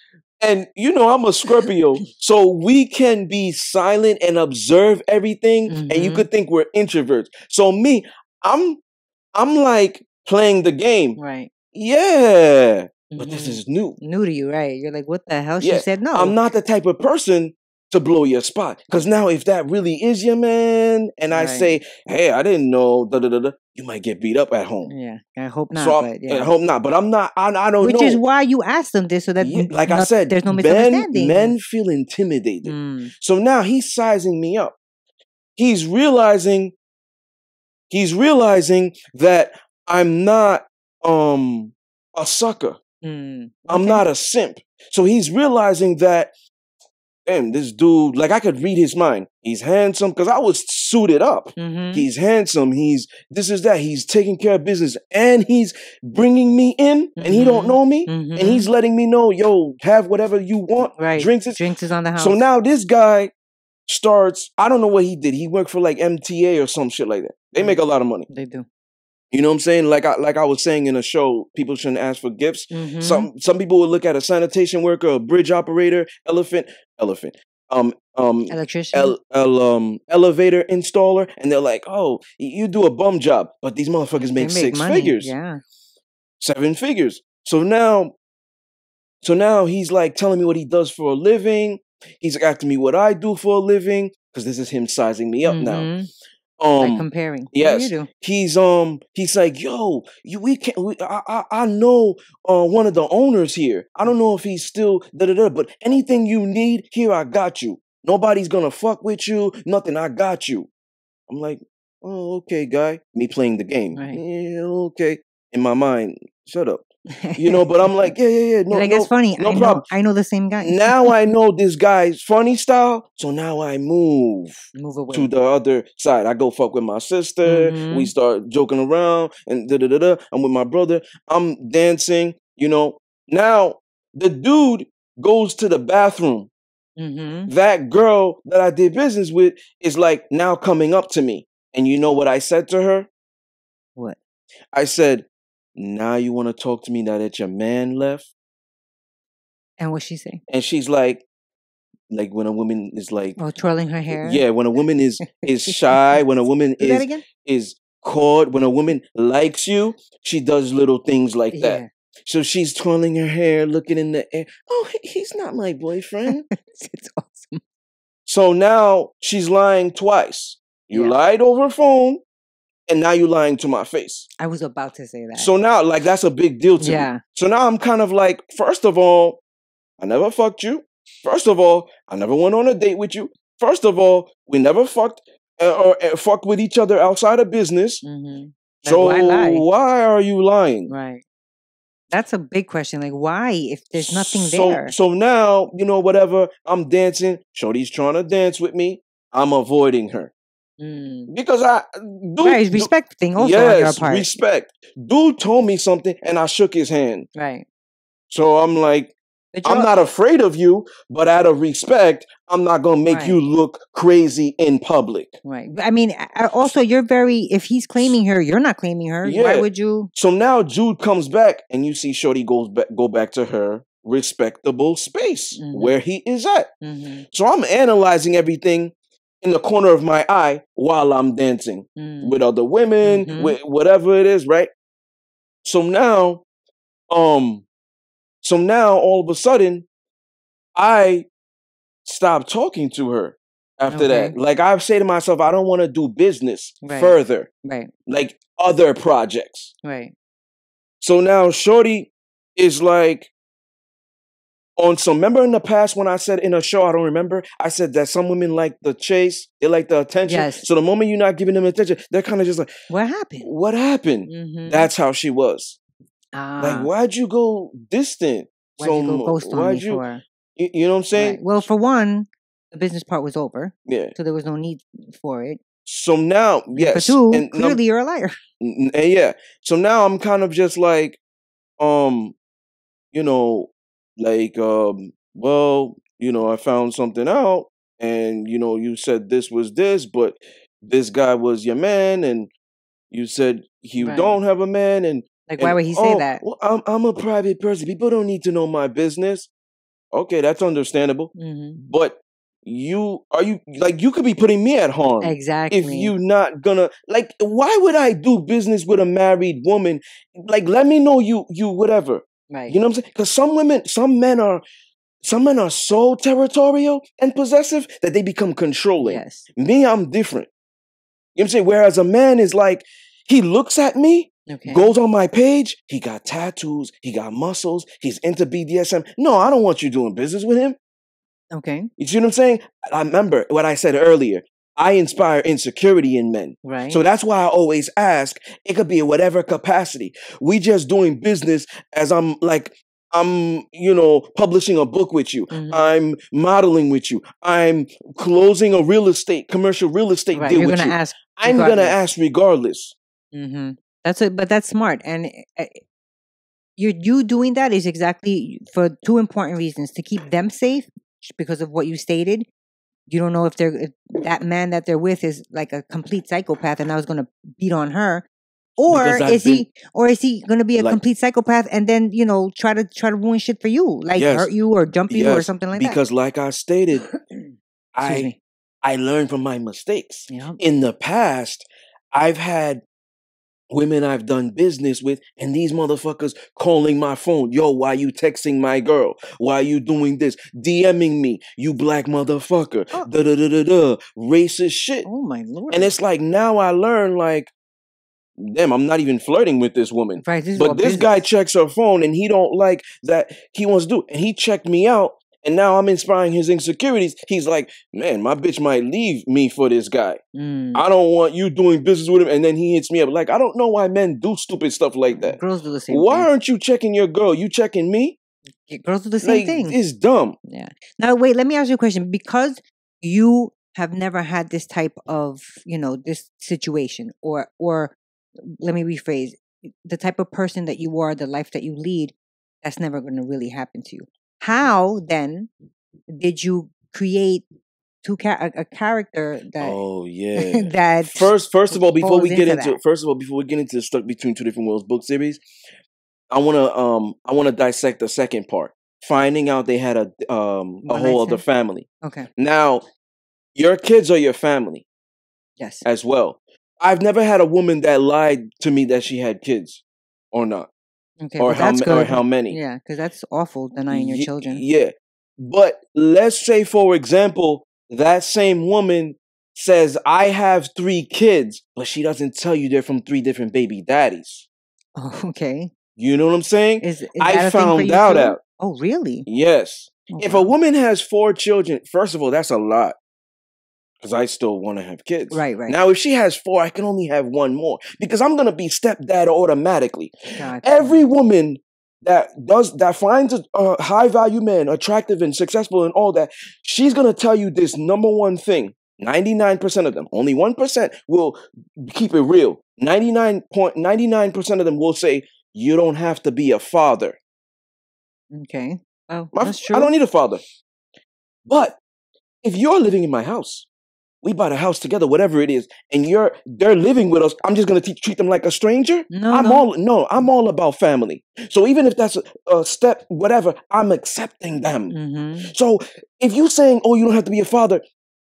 And, you know, I'm a Scorpio. So we can be silent and observe everything. Mm-hmm. And you could think we're introverts. So I'm like playing the game. Right. Yeah. But this is new. New to you, right? You're like, what the hell? Yeah. She said no. I'm not the type of person to blow your spot. Because now if that really is your man, and I say, hey, I didn't know, you might get beat up at home. Yeah. I hope not. So but yeah. I hope not. But I'm not, I don't know. Which is why you asked them this, so that like I said, there's no misunderstanding. Men feel intimidated. So now he's sizing me up. He's realizing that I'm not a sucker. Okay. I'm not a simp. So he's realizing that, damn, this dude, like, I could read his mind. He's handsome because I was suited up. Mm-hmm. He's handsome. He's this is that. He's taking care of business, and he's bringing me in, and he don't know me, and he's letting me know, yo, have whatever you want. Right. Drinks is on the house. So now this guy starts. I don't know what he did. He worked for like MTA or some shit like that. They make a lot of money. They do. You know what I'm saying? Like I was saying in a show, people shouldn't ask for gifts. Mm-hmm. Some people would look at a sanitation worker, a bridge operator, electrician, elevator installer, and they're like, oh, you do a bum job, but these motherfuckers make 6 money. figures. Yeah. 7 figures. So now he's like telling me what he does for a living. He's asking me what I do for a living, because this is him sizing me up now. Mm-hmm. Like comparing. Yes, What do you do? he's like, yo, I know one of the owners here. I don't know if he's still but anything you need here, I got you. Nobody's gonna fuck with you. Nothing. I got you. I'm like, oh, okay, guy. Me playing the game. Right. Yeah, okay. In my mind, shut up. But I'm like, yeah. No, like, it's funny. No problem. I know the same guy. Now I know this guy's funny style, so now I move away to the other side. I go fuck with my sister. Mm-hmm. We start joking around and I'm with my brother. I'm dancing. Now the dude goes to the bathroom. Mm-hmm. That girl that I did business with is like now coming up to me, and you know what I said to her? What? I said, now you want to talk to me now that your man left? And what'd she say? And she's like when a woman is like, oh, twirling her hair. Yeah, when a woman is shy, when a woman is caught, when a woman likes you, she does little things like that. Yeah. So she's twirling her hair, looking in the air. Oh, he's not my boyfriend. It's awesome. So now she's lying twice. You lied over phone, and now you're lying to my face. I was about to say that. So now, that's a big deal to me. So now I'm kind of like, first of all, I never fucked you. First of all, I never went on a date with you. First of all, we never fucked or fucked with each other outside of business. Mm-hmm. So why are you lying? Right. That's a big question. Like, why if there's nothing there? So now, whatever, I'm dancing. Shorty's trying to dance with me. I'm avoiding her. Because it's respect thing also on your part. Respect. Dude told me something and I shook his hand. Right. So I'm like, I'm not afraid of you, but out of respect, I'm not going to make you look crazy in public. Right. I mean, also, if he's claiming her, you're not claiming her. Yeah. Why would you? So now Jude comes back and you see Shorty go back to her respectable space where he is at. Mm-hmm. So I'm analyzing everything in the corner of my eye while I'm dancing with other women, with whatever it is, right? So now all of a sudden, I stopped talking to her after that. Like, I say to myself, I don't want to do business further. Right. Like other projects. Right. So now Shorty is like, remember in the past when I said in a show, I don't remember, I said that some women like the chase, they like the attention. Yes. So the moment you're not giving them attention, they're kind of just like, what happened? What happened? Mm-hmm. That's how she was. Like, why'd you go distant? Why'd you go ghost on me for? You know what I'm saying? Right. Well, for one, the business part was over. Yeah. So there was no need for it. So now, yes. For two, clearly you're a liar. Yeah. So now I'm kind of just like, I found something out and, you said this was this, but this guy was your man and you said you don't have a man and why would he say that? Well, I'm a private person. People don't need to know my business. Okay, that's understandable. Mm-hmm. But you could be putting me at harm. Exactly. If you not gonna why would I do business with a married woman? Like, let me know you whatever. Right. You know what I'm saying? Because some men are so territorial and possessive that they become controlling. Yes. Me, I'm different. You know what I'm saying? Whereas a man is like, he looks at me, goes on my page, he got tattoos, he got muscles, he's into BDSM. No, I don't want you doing business with him. Okay. You see what I'm saying? I remember what I said earlier. I inspire insecurity in men. Right. So that's why I always ask, it could be in whatever capacity. We just doing business as I'm publishing a book with you. Mm-hmm. I'm modeling with you. I'm closing a commercial real estate deal with you. I'm going to ask regardless. Mm-hmm. But that's smart. And you doing that is exactly for two important reasons: to keep them safe because of what you stated. You don't know if that man that they're with is like a complete psychopath and I was going to beat on her, or is he going to be a complete psychopath and then try to ruin shit for you, hurt you or jump you or something like that? Because like I stated, I learned from my mistakes. Yeah. In the past, I've had women I've done business with, and these motherfuckers calling my phone. Yo, why you texting my girl? Why you doing this? DMing me, you black motherfucker. Oh. Da da da da da. Racist shit. Oh my Lord. And it's like, now I learn, like, damn, I'm not even flirting with this woman. Right, this is But all this business. guy checks her phone and he don't like that he wants to do. And he checked me out. And now I'm inspiring his insecurities. He's like, man, my bitch might leave me for this guy. I don't want you doing business with him. And then he hits me up. Like, I don't know why men do stupid stuff like that. Girls do the same Why thing. aren't you checking your girl? You checking me? Girls do the same Like, thing. it's dumb. Yeah. Now, wait, let me ask you a question. Because you have never had this type of, this situation, or let me rephrase, the type of person that you are, the life that you lead, that's never going to really happen to you. How then did you create a character that? Oh yeah. that First of all, before we falls get into into the Stuck Between Two Different Worlds book series, I wanna dissect the second part. Finding out they had a whole other family. Okay. Now, your kids are your family Yes. as well. I've never had a woman that lied to me that she had kids or not. Okay. Or Well, that's good. or how many. Yeah, because that's awful, denying your children. Yeah. But let's say, for example, that same woman says, I have 3 kids, but she doesn't tell you they're from 3 different baby daddies. Oh, okay. You know what I'm saying? Is that I a thing for found you out too? that. Oh, really? Yes. Oh, If wow. a woman has 4 children, first of all, that's a lot. Because I still want to have kids. Right. Now, if she has 4, I can only have 1 more. Because I'm going to be stepdad automatically. Gotcha. Every woman that finds a high value man attractive and successful and all that, she's going to tell you this number one thing. 99% of them, only 1% will keep it real. 99% of them will say, you don't have to be a father. Okay. Oh, that's true. I don't need a father. But if you're living in my house, we bought a house together, whatever it is, and they're living with us, I'm just gonna treat them like a stranger? I'm all about family. So even if that's a step, whatever, I'm accepting them. Mm-hmm. So if you're saying, oh, you don't have to be a father,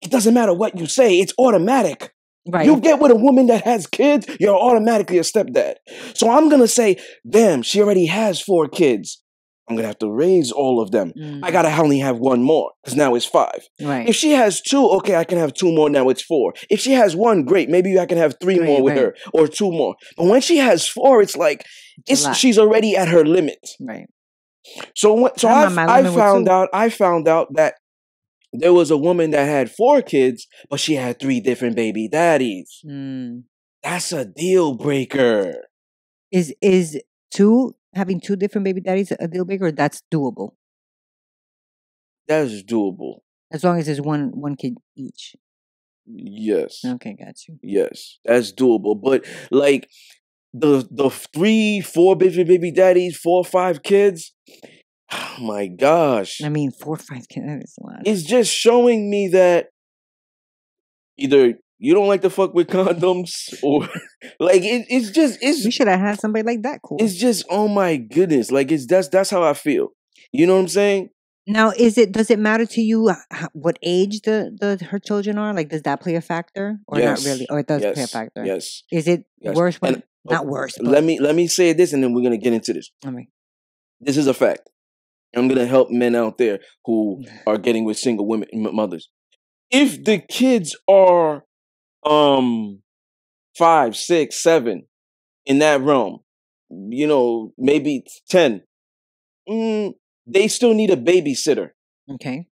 it doesn't matter what you say, it's automatic. Right. You get with a woman that has kids, you're automatically a stepdad. So I'm gonna say, damn, she already has 4 kids. I'm going to have to raise all of them. I got to only have 1 more because now it's 5. Right. If she has 2, okay, I can have 2 more. Now it's 4. If she has 1, great. Maybe I can have 3 more with her or 2 more. But when she has 4, it's like she's already at her limit. Right. So I found out that there was a woman that had 4 kids, but she had 3 different baby daddies. That's a deal breaker. Is having 2 different baby daddies a deal breaker? Or that's doable. That's doable. As long as there's one kid each. Yes. Okay, got you. Yes, that's doable. But like the 3, 4 baby daddies, 4 or 5 kids. Oh my gosh. I mean, 4 or 5 kids, that is a lot. It's just showing me that either you don't like to fuck with condoms, or like we should have had somebody like that. Cool. It's just, oh my goodness, like that's how I feel. You know what I'm saying? Now, does it matter to you what age her children are? Like, does that play a factor, or not really? Or it does play a factor? Yes. Is it worse when not worse? But... Let me say this, and then we're gonna get into this. All right. This is a fact. I'm gonna help men out there who are getting with single women mothers. If the kids are 5, 6, 7 in that realm, maybe 10, they still need a babysitter. Okay.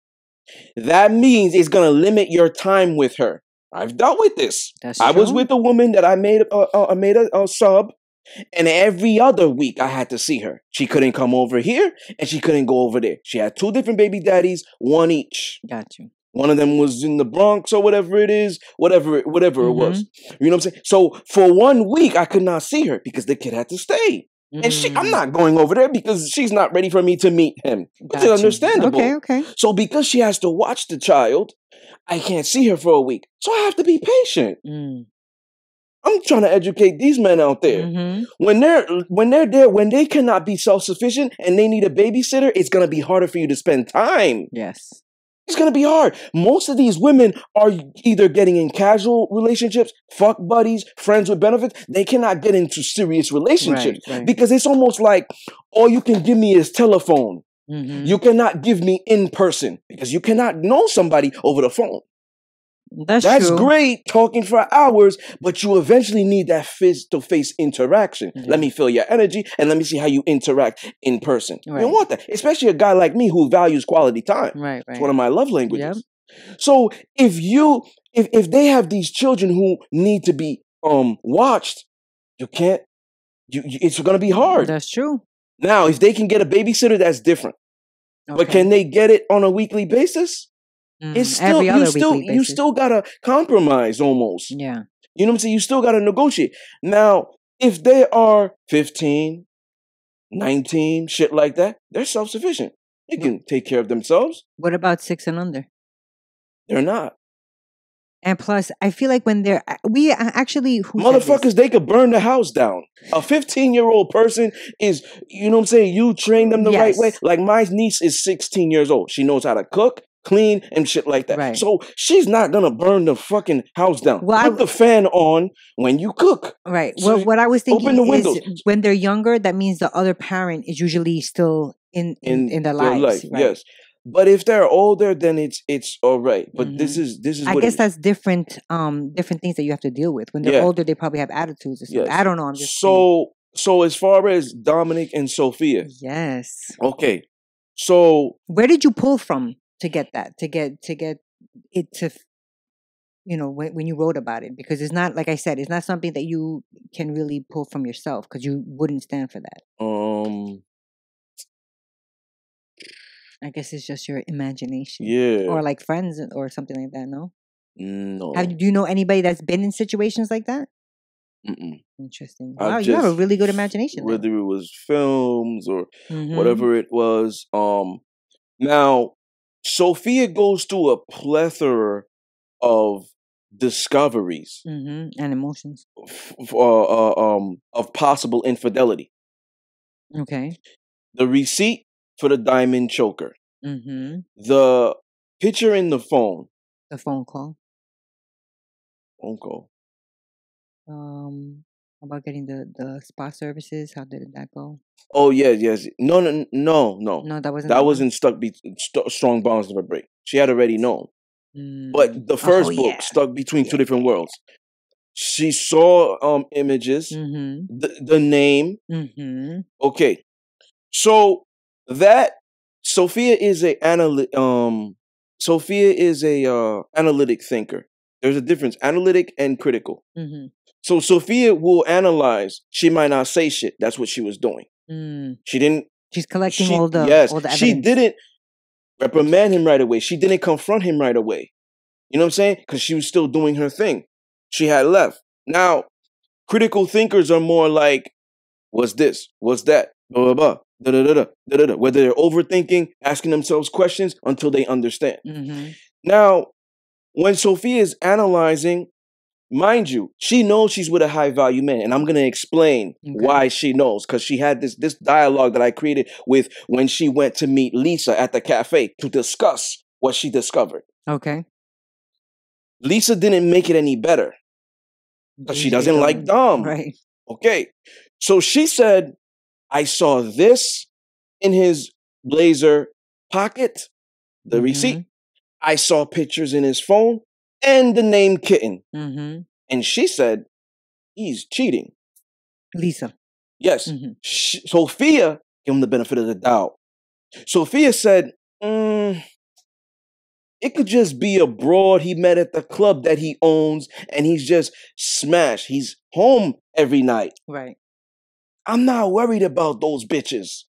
That means it's gonna limit your time with her. I've dealt with this. I was with a woman that I made a sub, and every other week I had to see her. She couldn't come over here, and she couldn't go over there. She had 2 different baby daddies, 1 each. Got you. One of them was in the Bronx or whatever it is, whatever it was. You know what I'm saying? So for 1 week, I could not see her because the kid had to stay. And I'm not going over there because she's not ready for me to meet him. Which is understandable. Okay. So because she has to watch the child, I can't see her for a week. So I have to be patient. I'm trying to educate these men out there. When they're there, when they cannot be self-sufficient and they need a babysitter, it's going to be harder for you to spend time. Yes. It's going to be hard. Most of these women are either getting in casual relationships, fuck buddies, friends with benefits. They cannot get into serious relationships because it's almost like all you can give me is telephone. You cannot give me in person because you cannot know somebody over the phone. That's true. great talking for hours, but you eventually need that face-to-face interaction. Let me feel your energy and let me see how you interact in person. You don't want that, especially a guy like me who values quality time. It's one of my love languages. So if they have these children who need to be watched, you can't. It's going to be hard. That's true. Now, if they can get a babysitter, that's different. But can they get it on a weekly basis? It's still you still gotta compromise almost. Yeah. You know what I'm saying? You still gotta negotiate. Now, if they are 15, 19, shit like that, they're self-sufficient. They can take care of themselves. What about 6 and under? They're not. And plus, I feel like when they're motherfuckers, they could burn the house down. A 15-year-old person is, you know what I'm saying? You train them the right way. Like my niece is 16 years old. She knows how to cook, clean, and shit like that. So she's not gonna burn the fucking house down. Put the fan on when you cook. So what I was thinking is when they're younger, that means the other parent is usually still in their lives. Yes. But if they're older, then it's all right. But this is I guess that's different things that you have to deal with. When they're older, they probably have attitudes or something. I don't know. I'm just so as far as Dominic and Sophia. Yes. Okay. So where did you pull from to get that? To get it to, you know, when you wrote about it? Because it's not, like I said, it's not something that you can really pull from yourself because you wouldn't stand for that. I guess it's just your imagination. Yeah. Or like friends or something like that, no? No. Do you know anybody that's been in situations like that? Interesting. Wow, you have a really good imagination. Whether it was films or whatever it was. Now, Sophia goes through a plethora of discoveries. And emotions. Of possible infidelity. Okay. The receipt for the diamond choker. The picture in the phone. The phone call. Phone call. About getting the spa services. How did that go? Oh yes. No, that wasn't. That wasn't strong bonds never break. She had already known. But the first book stuck between two different worlds. She saw images, the name. Okay, so that Sophia is a analytic thinker. There's a difference, analytic and critical. So Sophia will analyze. She might not say shit. That's what she was doing. She didn't. She's collecting all the evidence. She didn't reprimand him right away. She didn't confront him right away. You know what I'm saying? Because she was still doing her thing. She had left. Now, critical thinkers are more like, what's this? What's that? Blah, blah, blah. Da, da, da, da, da, da. Whether they're overthinking, asking themselves questions until they understand. Now, when Sophia is analyzing, mind you, she knows she's with a high-value man. And I'm going to explain why she knows. Because she had this dialogue that I created with when she went to meet Lisa at the cafe to discuss what she discovered. Okay. Lisa didn't make it any better. Because she doesn't like Dom. Right. Okay. So she said, I saw this in his blazer pocket, the receipt. I saw pictures in his phone and the name Kitten. And she said, he's cheating. Lisa. Yes. Sophia gave him the benefit of the doubt. Sophia said, it could just be a broad he met at the club that he owns and he's just smashed. He's home every night. Right. I'm not worried about those bitches.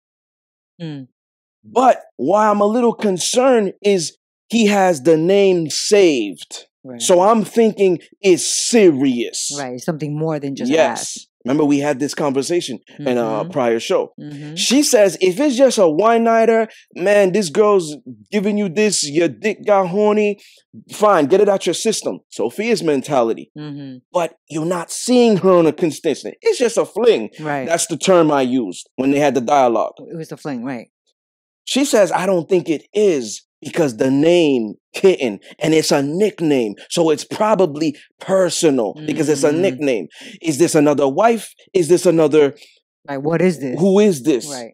But why I'm a little concerned is he has the name saved. Right. So I'm thinking it's serious. Right. Something more than just ass. Remember we had this conversation in a prior show. She says, if it's just a one-nighter, man, this girl's giving you this, your dick got horny, fine, get it out your system. Sophia's mentality. But you're not seeing her on a consistent. It's just a fling. Right. That's the term I used when they had the dialogue. It was a fling, right. She says, I don't think it is. because the name Kitten, and it's a nickname. So it's probably personal because it's a nickname. Is this another wife? Is this another... Like, what is this? Who is this? Right.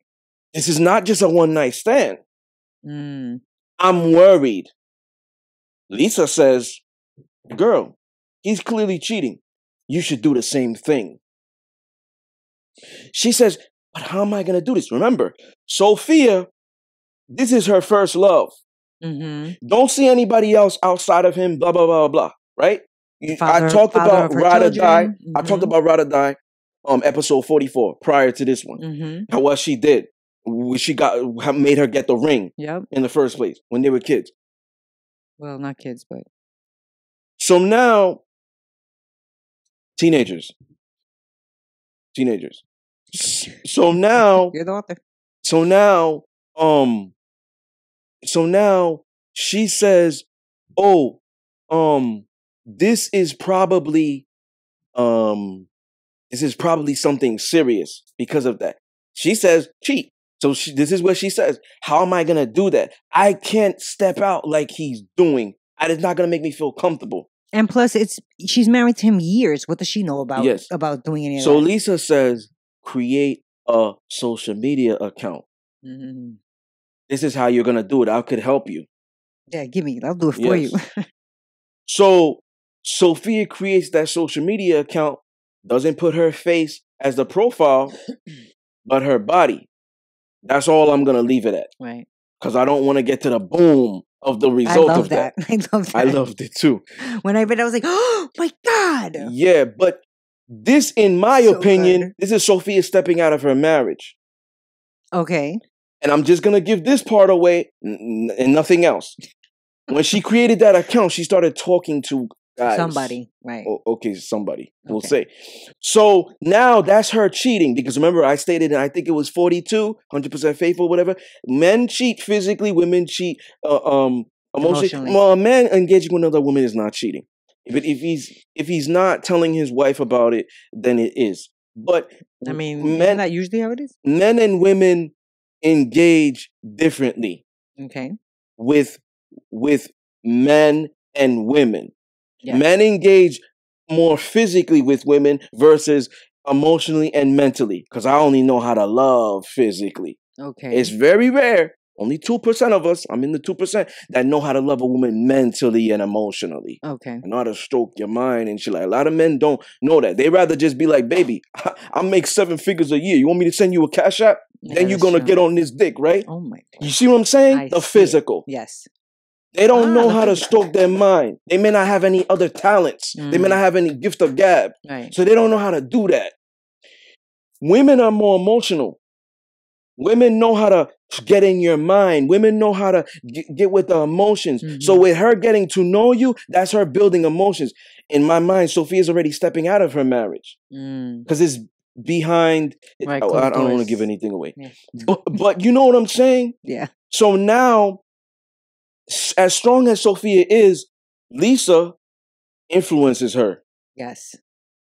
This is not just a one-night stand. I'm worried. Lisa says, girl, he's clearly cheating. You should do the same thing. She says, but how am I going to do this? Remember, Sophia, this is her first love. Don't see anybody else outside of him, blah, blah, blah, blah, right? I talked about Ride or Die. I talked about Ride or Die, episode 44, prior to this one. How what she did. She made her get the ring in the first place when they were kids. Well, not kids, but... So now, teenagers. So now... You're the author. So now she says, oh, this is probably something serious because of that. She says, cheat. So this is what she says. How am I going to do that? I can't step out like he's doing. It's not going to make me feel comfortable. And plus, she's married to him years. What does she know about doing any of that? So Lisa says, create a social media account. This is how you're going to do it. I could help you. Yeah, give me. I'll do it for you. So Sophia creates that social media account, doesn't put her face as the profile, but her body. That's all I'm going to leave it at. Right. Because I don't want to get to the boom of the result of that. I love that. I loved it too. When I read it, I was like, oh my God. Yeah, but this, in my opinion, this is Sophia stepping out of her marriage. Okay. And I'm just going to give this part away and nothing else. When she created that account, she started talking to guys. Somebody, right. Okay, somebody, we'll say. So now that's her cheating. Because remember, I stated, I think it was 42, 100% faithful, whatever. Men cheat physically, women cheat emotionally. Well, a man engaging with another woman is not cheating. But if he's not telling his wife about it, then it is. But I mean, isn't that usually how it is? Men and women engage differently. Okay. With men and women. Yes. Men engage more physically with women versus emotionally and mentally. Because I only know how to love physically. Okay. It's very rare. Only 2% of us, I'm in the 2%, that know how to love a woman mentally and emotionally. Okay. I know how to stroke your mind and shit. Like, a lot of men don't know that. They rather just be like, baby, I make 7 figures a year. You want me to send you a Cashapp? Then you're going to get on this dick, right? Oh my God. You see what I'm saying? The physical. Yes. They don't know how to stroke their mind. They may not have any other talents. They may not have any gift of gab. Right. So they don't know how to do that. Women are more emotional. Women know how to get in your mind. Women know how to get with the emotions. So with her getting to know you, that's her building emotions. In my mind, Sophia's already stepping out of her marriage. Because it's behind... Right, I don't want to give anything away. Yeah. But you know what I'm saying? Yeah. So now, as strong as Sophia is, Lisa influences her. Yes.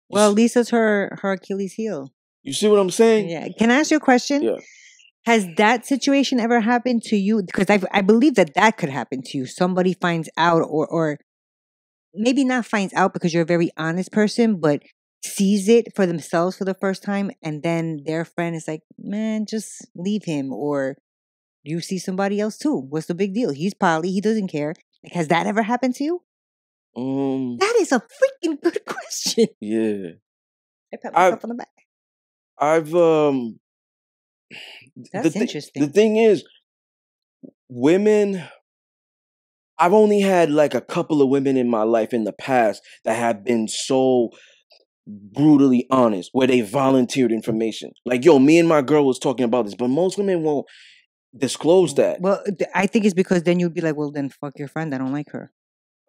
Well, Lisa's her Achilles heel. You see what I'm saying? Yeah. Can I ask you a question? Yeah. Has that situation ever happened to you? Because I believe that could happen to you. Somebody finds out or maybe not finds out because you're a very honest person, but sees it for themselves for the first time. And then their friend is like, man, just leave him. Or you see somebody else too. What's the big deal? He's poly. He doesn't care. Like, has that ever happened to you? That is a freaking good question. Yeah. I pat myself on the back. That's interesting. The thing is, women, I've only had like a couple of women in my life in the past that have been so brutally honest, where they volunteered information. Like, yo, me and my girl was talking about this, but most women won't disclose that. Well, I think it's because then you'd be like, well, then fuck your friend. I don't like her.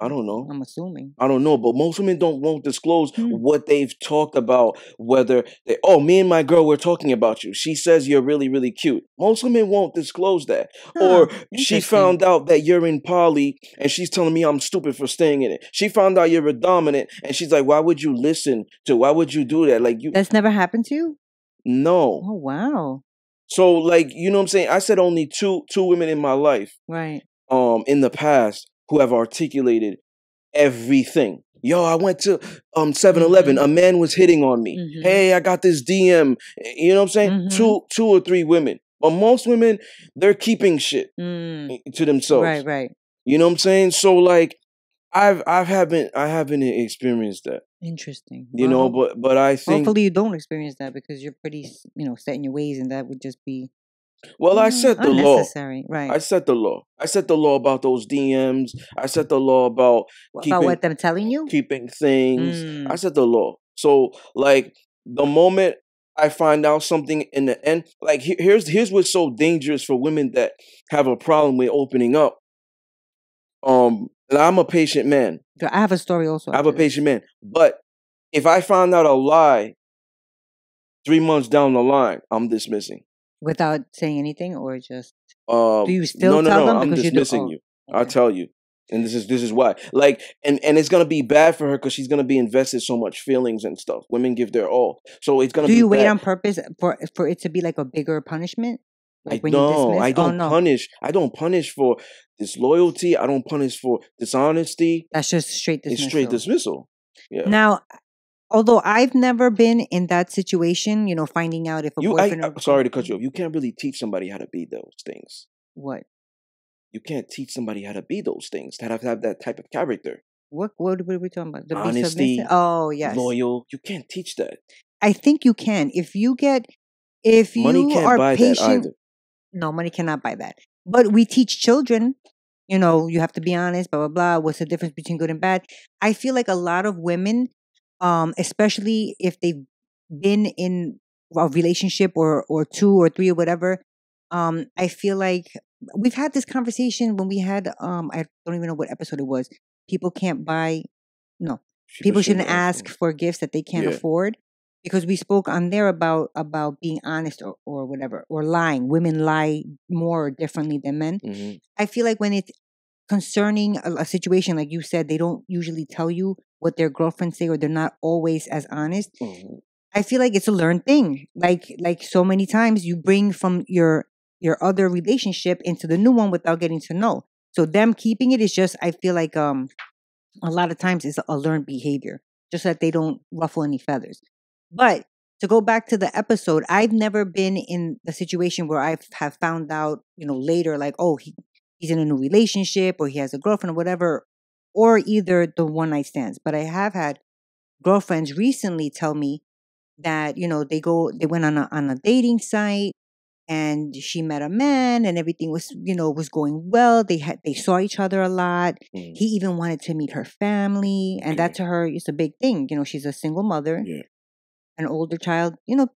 I don't know. I'm assuming. I don't know, but most women won't disclose what they've talked about, whether me and my girl were talking about you. She says you're really, really cute. Most women won't disclose that. Or she found out that you're in poly and she's telling me I'm stupid for staying in it. She found out you're a dominant and she's like, why would you listen to, why would you do that? Like, you. That's never happened to you? No. Oh, wow. So, like, you know what I'm saying? I said only two women in my life. Right. in the past who have articulated everything. Yo, I went to 7-Eleven. A man was hitting on me. Hey, I got this DM. You know what I'm saying? Two or three women. But most women, they're keeping shit to themselves. Right. You know what I'm saying? So like, I haven't experienced that. Interesting. You know, but I think hopefully you don't experience that because you're pretty, set in your ways, and that would just be I set the law. unnecessary. Right. I set the law. I set the law about those DMs. I set the law about what them telling you? keeping things. I set the law. So like the moment I find out something in the end, like here's what's so dangerous for women that have a problem with opening up. And I'm a patient man. I have a story also. I have a patient man. But if I find out a lie 3 months down the line, I'm dismissing. Without saying anything, or just do you still tell them? I'm dismissing you. Okay. I'll tell you. And this is why. Like, and it's gonna be bad for her because she's gonna be invested so much feelings and stuff. Women give their all. So it's gonna be. Do you wait on purpose for it to be like a bigger punishment? Like when you punish. I don't punish for disloyalty. I don't punish for dishonesty. That's just straight dismissal. It's straight dismissal. Yeah. Now, although I've never been in that situation, finding out if a boyfriend. Sorry to cut you off. You can't really teach somebody how to be those things. What? You can't teach somebody how to be those things. To have that type of character. What are we talking about? Honesty. Oh yes. Loyal. You can't teach that. I think you can if you money can't are buy patient. That either. No, money cannot buy that. But we teach children, you have to be honest, blah, blah, blah. What's the difference between good and bad? I feel like a lot of women, especially if they've been in a relationship or 2 or 3 or whatever, I feel like we've had this conversation when we had, I don't even know what episode it was. People shouldn't ask for gifts that they can't afford. Because we spoke on there about being honest or whatever, or lying. Women lie more differently than men. I feel like when it's concerning a situation, like you said, they don't usually tell you what their girlfriends say, or they're not always as honest. I feel like it's a learned thing. Like so many times you bring from your other relationship into the new one without getting to know. So them keeping it is just, I feel like a lot of times it's a learned behavior, just that they don't ruffle any feathers. But to go back to the episode, I've never been in the situation where I have found out, later, like, oh, he's in a new relationship, or he has a girlfriend or whatever, or either the one night stands. But I have had girlfriends recently tell me that, they went on a dating site, and she met a man, and everything was going well. They saw each other a lot. He even wanted to meet her family, and that to her is a big thing. She's a single mother. Yeah. An older child,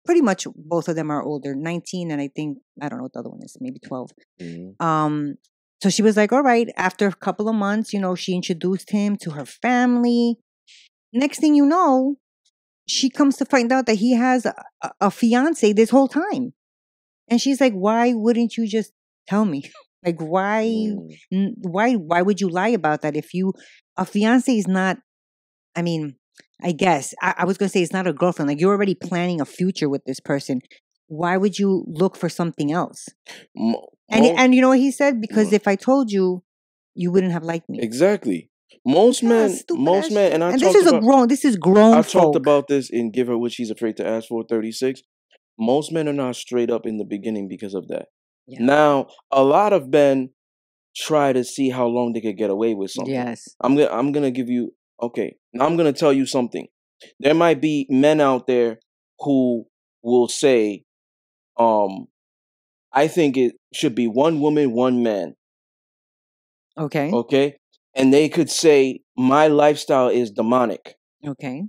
pretty much both of them are older, 19, and I think, I don't know what the other one is, maybe 12. So she was like, all right, after a couple of months, she introduced him to her family. Next thing you know, she comes to find out that he has a fiance this whole time. And she's like, why wouldn't you just tell me? Like, why would you lie about that? A fiance is not, I guess I was going to say it's not a girlfriend. Like, you're already planning a future with this person. Why would you look for something else? And you know what he said? Because if I told you, you wouldn't have liked me. Exactly. Most men, and this is grown. I talked about this in Give Her What She's Afraid to Ask For 36. Most men are not straight up in the beginning because of that. Yeah. Now, a lot of men try to see how long they could get away with something. Yes. I'm gonna give you. Okay, now I'm going to tell you something. There might be men out there who will say, I think it should be one woman, one man. Okay. Okay? And they could say, my lifestyle is demonic. Okay.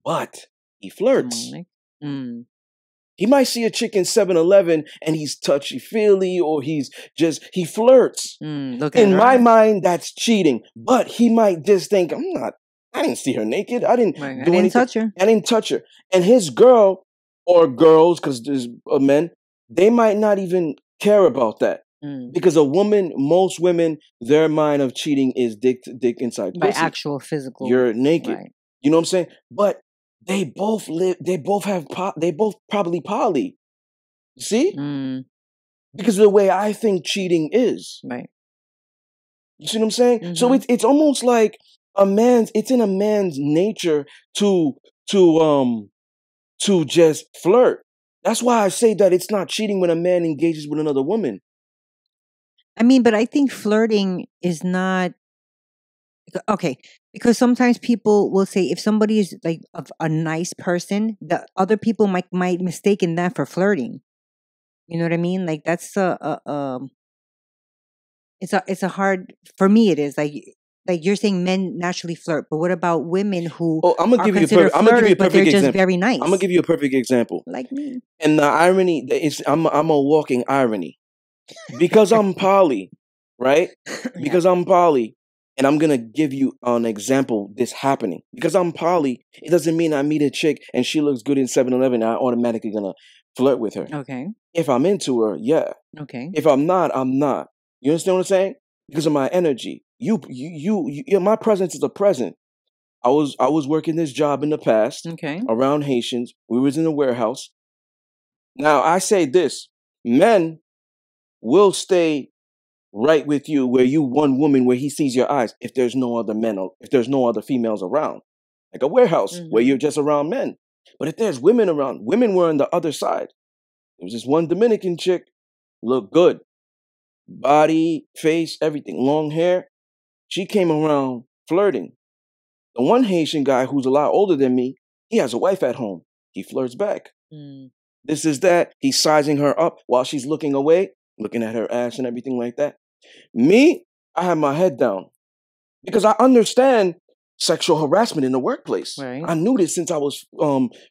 But he flirts. He might see a chick in 7-Eleven and he's touchy-feely, or he flirts. In my mind, that's cheating. But he might just think, I didn't see her naked. I didn't touch her. I didn't touch her. And his girl, or girls, because there's men, they might not even care about that. Because most women, their mind of cheating is dick inside pussy. By actual physical. You're naked. Right. You know what I'm saying? But they both probably poly. See? Because of the way I think cheating is. Right. You see what I'm saying? So it's almost like it's in a man's nature to just flirt. That's why I say that it's not cheating when a man engages with another woman. I mean, but I think flirting is not okay, because sometimes people will say if somebody is like a nice person, the other people might mistaken that for flirting. You know what I mean? Like that's it's a hard, for me it is like you're saying men naturally flirt, but what about women who I'm gonna are give you considered I'm gonna give you a flirters, but they're perfect just example. very nice, I'm gonna give you a perfect example. like me. And the irony is, I'm a walking irony because I'm poly, right? Because I'm poly, and I'm gonna give you an example. This happening because I'm poly. It doesn't mean I meet a chick and she looks good in 7-Eleven. I automatically gonna flirt with her. Okay. If I'm into her, yeah. Okay. If I'm not, I'm not. You understand what I'm saying? Because of my energy. You my presence is a present. I was working this job in the past Okay. around Haitians. We was in the warehouse. Now I say this: men will stay right with you where you one woman where he sees your eyes if there's no other men or if there's no other females around. Like a warehouse where you're just around men. But if there's women around, women were on the other side. There was this one Dominican chick, looked good. Body, face, everything, long hair. She came around flirting. The one Haitian guy who's a lot older than me, he has a wife at home. He flirts back. This is that. He's sizing her up while she's looking away, looking at her ass and everything like that. Me, I have my head down because I understand sexual harassment in the workplace. Right. I knew this since I was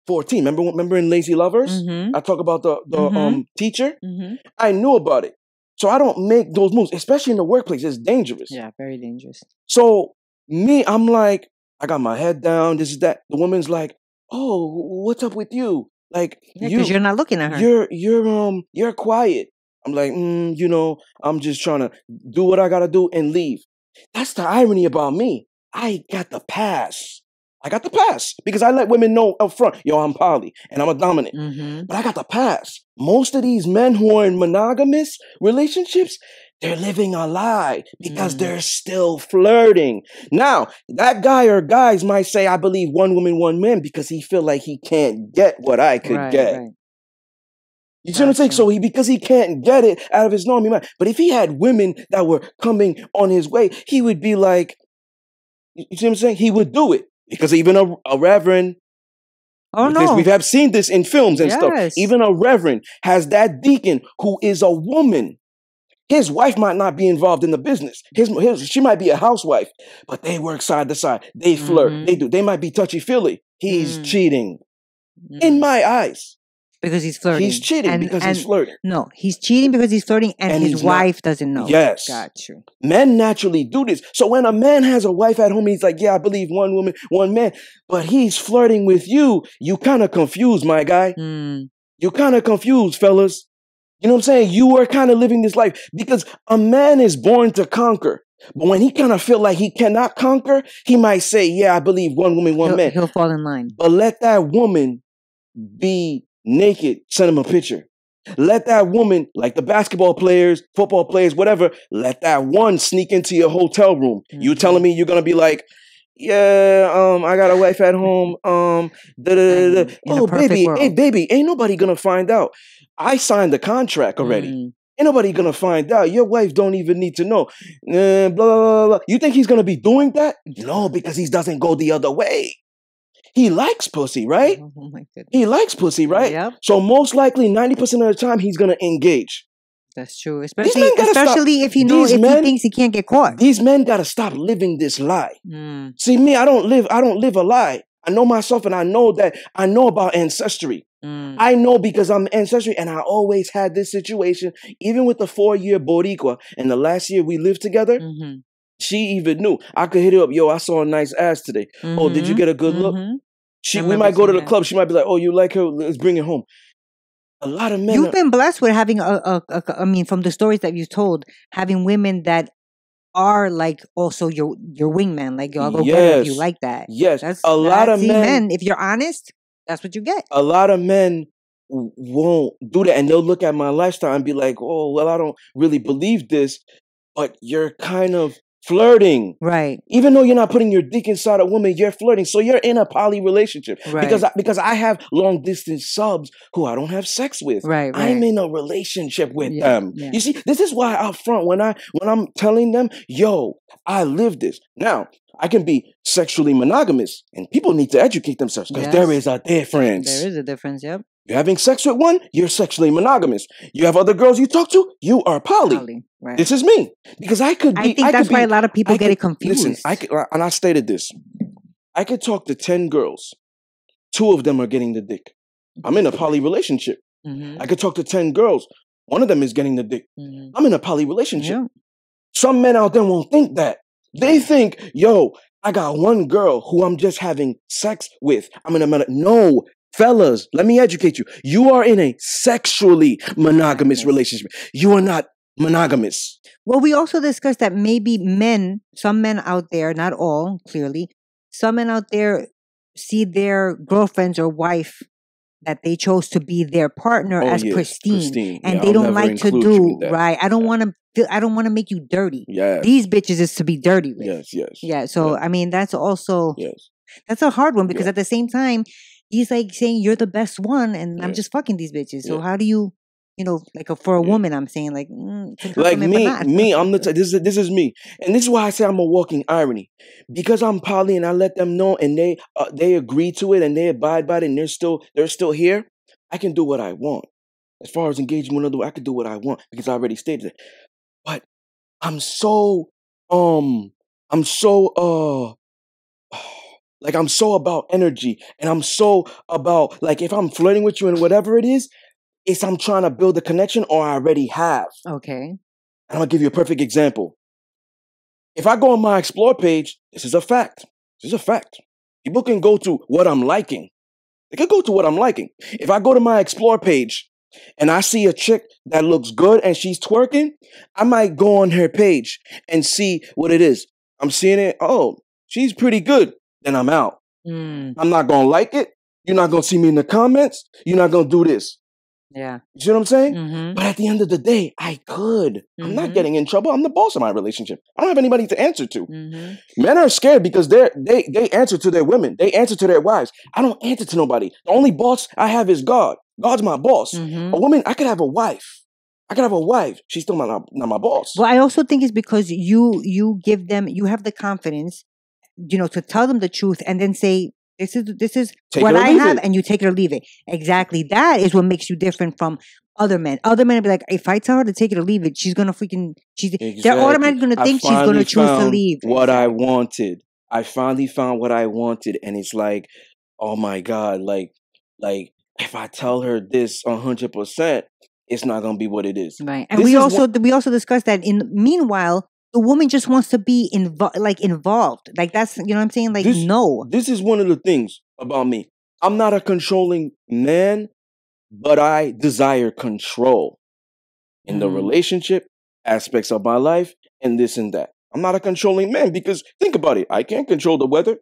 14. Remember in Lazy Lovers? I talk about the teacher. I knew about it. So I don't make those moves, especially in the workplace. It's dangerous. Yeah, very dangerous. So me, I'm like, I got my head down. This is that. The woman's like, "Oh, what's up with you? Like, because you're not looking at her. You're quiet." I'm like, I'm just trying to do what I gotta do and leave. That's the irony about me. I got the pass. Because I let women know up front, yo, I'm poly and I'm a dominant. But I got the pass. Most of these men who are in monogamous relationships, they're living a lie because they're still flirting. Now, that guy or guys might say, I believe one woman, one man, because he feel like he can't get what I could get. Right. You see what I'm saying? So because he can't get it out of his normal mind. But if he had women that were coming on his way, he would be like, you see what I'm saying? He would do it. Because even a reverend, we have seen this in films and stuff. Even a reverend has that deacon who is a woman. His wife might not be involved in the business. She might be a housewife, but they work side to side. They flirt. They might be touchy-feely. He's cheating. In my eyes. Because he's flirting. He's cheating because he's flirting. No, he's cheating because he's flirting and his wife doesn't know. Yes. Got you. Men naturally do this. So when a man has a wife at home, he's like, yeah, I believe one woman, one man. But he's flirting with you. You kind of confused, my guy. You kind of confused, fellas. You know what I'm saying? You are kind of living this life because a man is born to conquer. But when he kind of feel like he cannot conquer, he might say, yeah, I believe one woman, one man. He'll fall in line. But let that woman be naked, send him a picture. Let that woman, like the basketball players, football players, whatever, let that one sneak into your hotel room. You telling me you're going to be like, yeah, I got a wife at home. Oh, baby, world. Hey, baby, ain't nobody going to find out. I signed the contract already. Ain't nobody going to find out. Your wife don't even need to know. Blah, blah, blah. You think he's going to be doing that? No, because he doesn't go the other way. He likes pussy, right? Oh my goodness. He likes pussy, right? Yep. So most likely 90% of the time he's gonna engage. That's true. Especially if he thinks he can't get caught. These men gotta stop living this lie. See, me, I don't live a lie. I know myself and I know about ancestry. I know because I'm ancestry and I always had this situation, even with the 4-year Boricua and the last year we lived together. She even knew. I could hit her up. Yo, I saw a nice ass today. Oh, did you get a good look? We might go to the club. She might be like, oh, you like her? Let's bring it home. A lot of men. You've been blessed with having I mean, from the stories that you told, having women that are like also your wingman. Like, I'll go get it if you like that. Yes. A lot of men. If you're honest, that's what you get. A lot of men won't do that. And they'll look at my lifestyle and be like, oh, well, I don't really believe this. But you're kind of Flirting. Right. Even though you're not putting your dick inside a woman, you're flirting. So you're in a poly relationship. Right. Because I have long distance subs who I don't have sex with. Right. I'm in a relationship with them. Yeah. You see, this is why up front when I'm telling them, yo, I live this. Now, I can be sexually monogamous, and people need to educate themselves because there is a difference. There is a difference, yep. You're having sex with one, you're sexually monogamous. You have other girls you talk to, you are poly. Right. This is me. Because I could be... I think that's why a lot of people get it confused. Listen, and I stated this. I could talk to 10 girls. 2 of them are getting the dick. I'm in a poly relationship. Mm-hmm. I could talk to 10 girls. 1 of them is getting the dick. Mm-hmm. I'm in a poly relationship. Yeah. Some men out there won't think that. They think, yo, I got 1 girl who I'm just having sex with. I'm in a... No. Fellas, let me educate you. You are in a sexually monogamous relationship. You are not monogamous. Well, we also discussed that maybe some men out there, not all, clearly, some men out there see their girlfriends or wife that they chose to be their partner as pristine. And they don't like to do, right? I don't want to make you dirty. Yes. These bitches is to be dirty with. Yes. Yeah, so, I mean, that's also, yes. That's a hard one because at the same time, he's like saying you're the best one, and I'm just fucking these bitches. So how do you, like for a woman, I'm saying like me, I'm the this is me, and this is why I say I'm a walking irony, because I'm poly and I let them know, and they agree to it and they abide by it, and they're still here. I can do what I want as far as engaging with another. I can do what I want because I already stated it. But I'm so like, I'm so about energy, and I'm so about, like, if I'm flirting with you and whatever it is, it's I'm trying to build a connection or I already have. Okay. And I'm going to give you a perfect example. If I go on my Explore page, this is a fact. This is a fact. People can go to what I'm liking. They can go to what I'm liking. If I go to my Explore page and I see a chick that looks good and she's twerking, I might go on her page and see what it is. I'm seeing it. Oh, she's pretty good. Then I'm out. I'm not going to like it. You're not going to see me in the comments. You're not going to do this. Yeah. You see what I'm saying? Mm-hmm. But at the end of the day, I could. I'm not getting in trouble. I'm the boss of my relationship. I don't have anybody to answer to. Men are scared because they answer to their women. They answer to their wives. I don't answer to nobody. The only boss I have is God. God's my boss. A woman, I could have a wife. She's still not my boss. Well, I also think it's because you give them, you have the confidence, to tell them the truth and then say, this is what I have, and you take it or leave it. Exactly. That is what makes you different from other men. Other men will be like, if I tell her to take it or leave it, she's gonna they're automatically gonna think she's gonna choose to leave. What I wanted. I finally found what I wanted, and it's like, oh my God, like if I tell her this 100%, it's not gonna be what it is. Right. And we also discussed that meanwhile, the woman just wants to be involved. Like that's, what I'm saying? Like, no. This is one of the things about me. I'm not a controlling man, but I desire control in the relationship aspects of my life and this and that. I'm not a controlling man because think about it. I can't control the weather.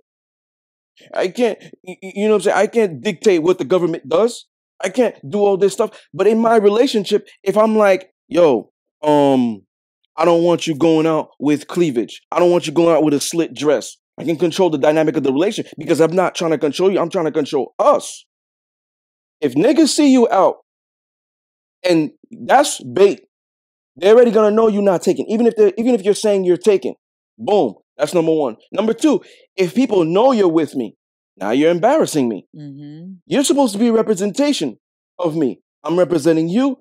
I can't, you know what I'm saying? I can't dictate what the government does. I can't do all this stuff. But in my relationship, if I'm like, yo, I don't want you going out with cleavage. I don't want you going out with a slit dress. I can control the dynamic of the relationship because I'm not trying to control you. I'm trying to control us. If niggas see you out and that's bait, they're already going to know you're not taking. Even if you're saying you're taking, boom, that's number one. Number two, if people know you're with me, now you're embarrassing me. You're supposed to be a representation of me. I'm representing you.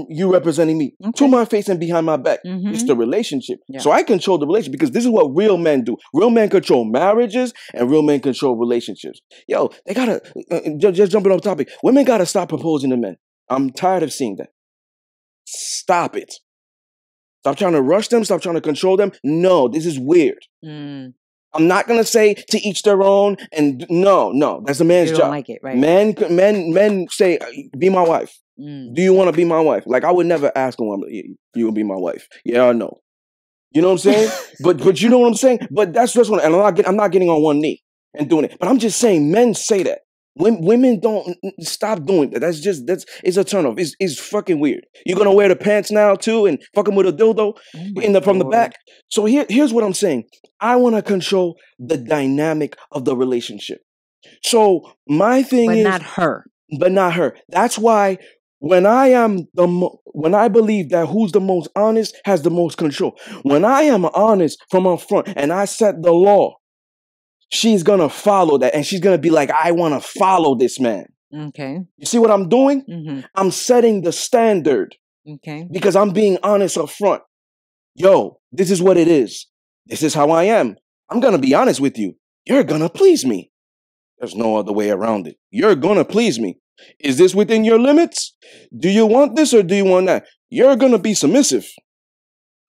You representing me to my face and behind my back. It's the relationship. Yeah. So I control the relationship because this is what real men do. Real men control marriages and real men control relationships. Yo, they gotta, just jumping off topic, women gotta stop proposing to men. I'm tired of seeing that. Stop it. Stop trying to rush them. Stop trying to control them. No, this is weird. I'm not going to say to each their own. And no, that's a man's job. Like it, right? Men say, be my wife. Do you want to be my wife? Like, I would never ask a woman, you will be my wife. Yeah or no? You know what I'm saying? but you know what I'm saying? But that's just one. And I'm not getting on one knee and doing it. But I'm just saying, men say that. Women don't stop doing that. It's a turnoff. It's fucking weird. You're gonna wear the pants now too and fuck him with a dildo from the back. So here's what I'm saying. I want to control the dynamic of the relationship. So my thing is, but not her. That's why when I believe that who's the most honest has the most control. When I am honest from up front and I set the law, she's going to follow that. And she's going to be like, I want to follow this man. Okay. You see what I'm doing? Mm-hmm. I'm setting the standard. Okay. Because I'm being honest up front. Yo, this is what it is. This is how I am. I'm going to be honest with you. You're going to please me. There's no other way around it. You're going to please me. Is this within your limits? Do you want this or do you want that? You're going to be submissive.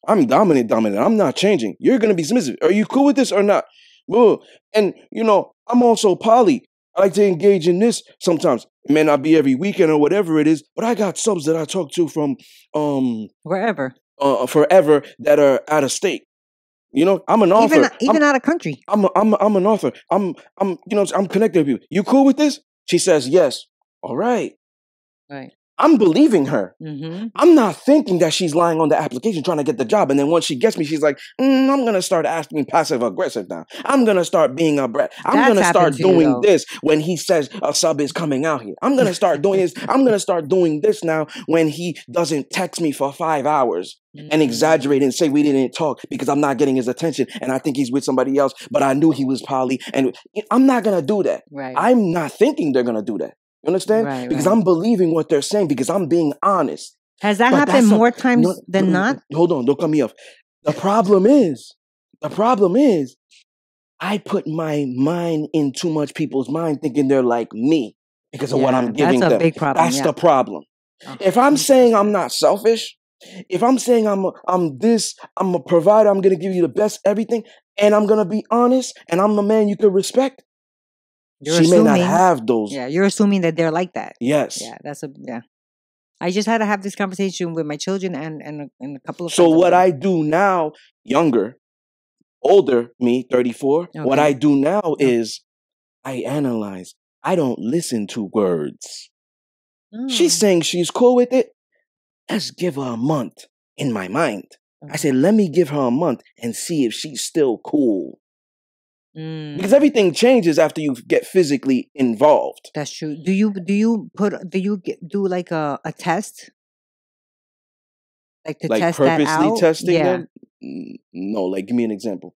I'm dominant. I'm not changing. You're going to be submissive. Are you cool with this or not? Well, and, I'm also poly. I like to engage in this sometimes. It may not be every weekend or whatever it is, but I got subs that I talk to from wherever, forever that are out of state. I'm an author. Even out of country. I'm an author. I'm connected with people. You cool with this? She says yes. All right. Right. I'm believing her. Mm-hmm. I'm not thinking that she's lying on the application trying to get the job. And then once she gets me, she's like, I'm going to start asking passive aggressive now. I'm going to start being a brat. I'm going to start doing this when he says a sub is coming out here. I'm going to start doing this. I'm going to start doing this now when he doesn't text me for 5 hours and exaggerate and say we didn't talk because I'm not getting his attention and I think he's with somebody else, but I knew he was poly. And I'm not going to do that. Right. I'm not thinking they're going to do that. You understand? Right, because I'm believing what they're saying because I'm being honest. Has that happened more times than not? Hold on, don't cut me off. The problem is, I put my mind in too much people's mind thinking they're like me because of what I'm giving them. That's a big problem. That's the problem. If I'm saying I'm not selfish, if I'm saying I'm a provider, I'm going to give you the best everything, and I'm going to be honest, and I'm a man you can respect, she may not have those. Yeah, you're assuming that they're like that. Yes. Yeah, I just had to have this conversation with my children and a couple of. So what I do now, older me, 34. Okay. What I do now is I analyze. I don't listen to words. She's saying she's cool with it. Let's give her a month in my mind. I said, let me give her a month and see if she's still cool. Because everything changes after you get physically involved. That's true. Do you do like a test? Like to test that out? Purposely testing them? No, like give me an example.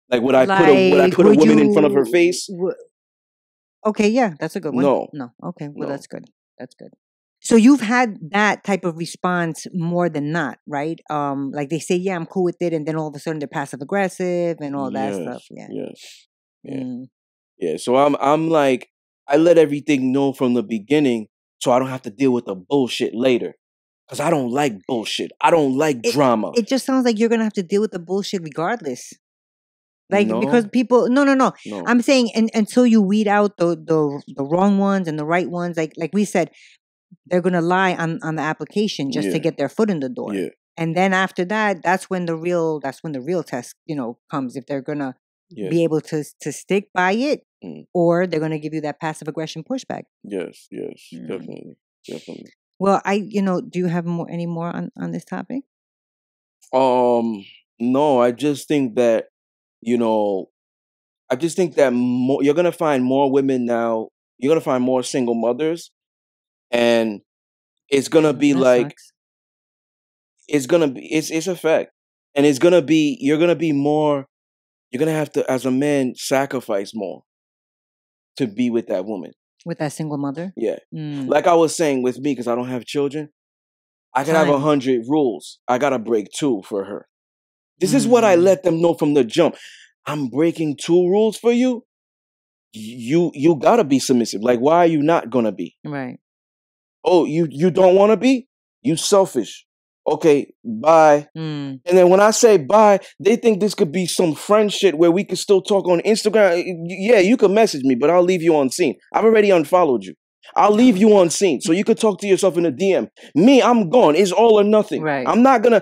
Like would I put a woman in front of her face? Okay, yeah, that's a good one. No. Okay, well No. That's good. That's good. So you've had that type of response more than not, right? Like they say, yeah, I'm cool with it, and then all of a sudden they're passive aggressive and all that stuff. Yeah. Yes. Yeah. Yeah. So I'm like, I let everything know from the beginning so I don't have to deal with the bullshit later. Because I don't like bullshit. I don't like drama. It just sounds like you're gonna have to deal with the bullshit regardless. Like because people no. I'm saying until you weed out the wrong ones and the right ones, like we said, they're gonna lie on the application just to get their foot in the door. Yeah. And then after that, that's when the real test, comes. If they're gonna be able to stick by it, or they're gonna give you that passive aggression pushback. Yes, definitely. Well, do you have any more on this topic? No, I just think that, you're gonna find more women now. You're gonna find more single mothers, and it's gonna be it's a fact, and you're gonna have to, as a man, sacrifice more to be with that woman. With that single mother? Yeah. Like I was saying with me, because I don't have children, I can have 100 rules. I gotta break 2 for her. This is what I let them know from the jump. I'm breaking 2 rules for you. You gotta be submissive. Like, why are you not gonna be? Right. Oh, you don't want to be? You selfish. Okay, bye. And then when I say bye, they think this could be some friend shit where we can still talk on Instagram. Yeah, you can message me, but I'll leave you on scene. I've already unfollowed you. I'll leave you on scene so you could talk to yourself in a DM. Me, I'm gone. It's all or nothing. Right. I'm not gonna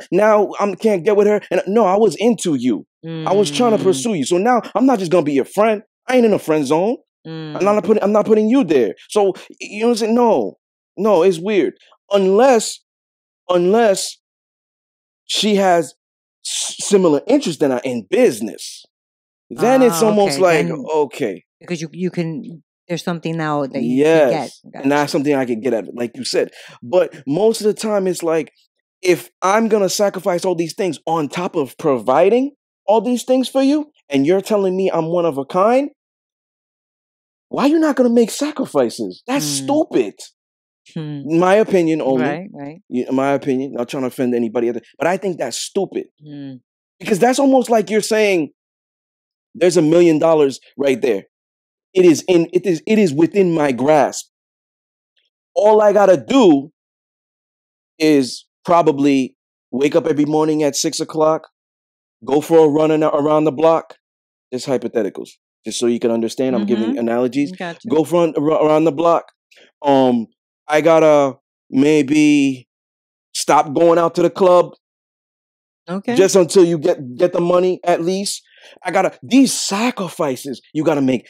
can't get with her. And no, I was into you. I was trying to pursue you. So now I'm not just gonna be your friend. I ain't in a friend zone. I'm not putting you there. So you know what I'm saying? No, it's weird. Unless she has similar interests than I in business. Then it's almost like, okay. Because you can, there's something now that you can get. Gotcha. And that's something I can get at it, like you said. But most of the time it's like, if I'm going to sacrifice all these things on top of providing all these things for you, and you're telling me I'm one of a kind, why are you not going to make sacrifices? That's stupid. My opinion only. Right. My opinion. Not trying to offend anybody else, but I think that's stupid. Because that's almost like you're saying, there's $1 million right there. It is within my grasp. All I gotta do is probably wake up every morning at 6 o'clock, go for a run around the block. Just hypotheticals, just so you can understand. I'm giving analogies. Gotcha. Go around the block. I gotta maybe stop going out to the club. Okay. Just until you get the money, at least. These sacrifices you gotta make.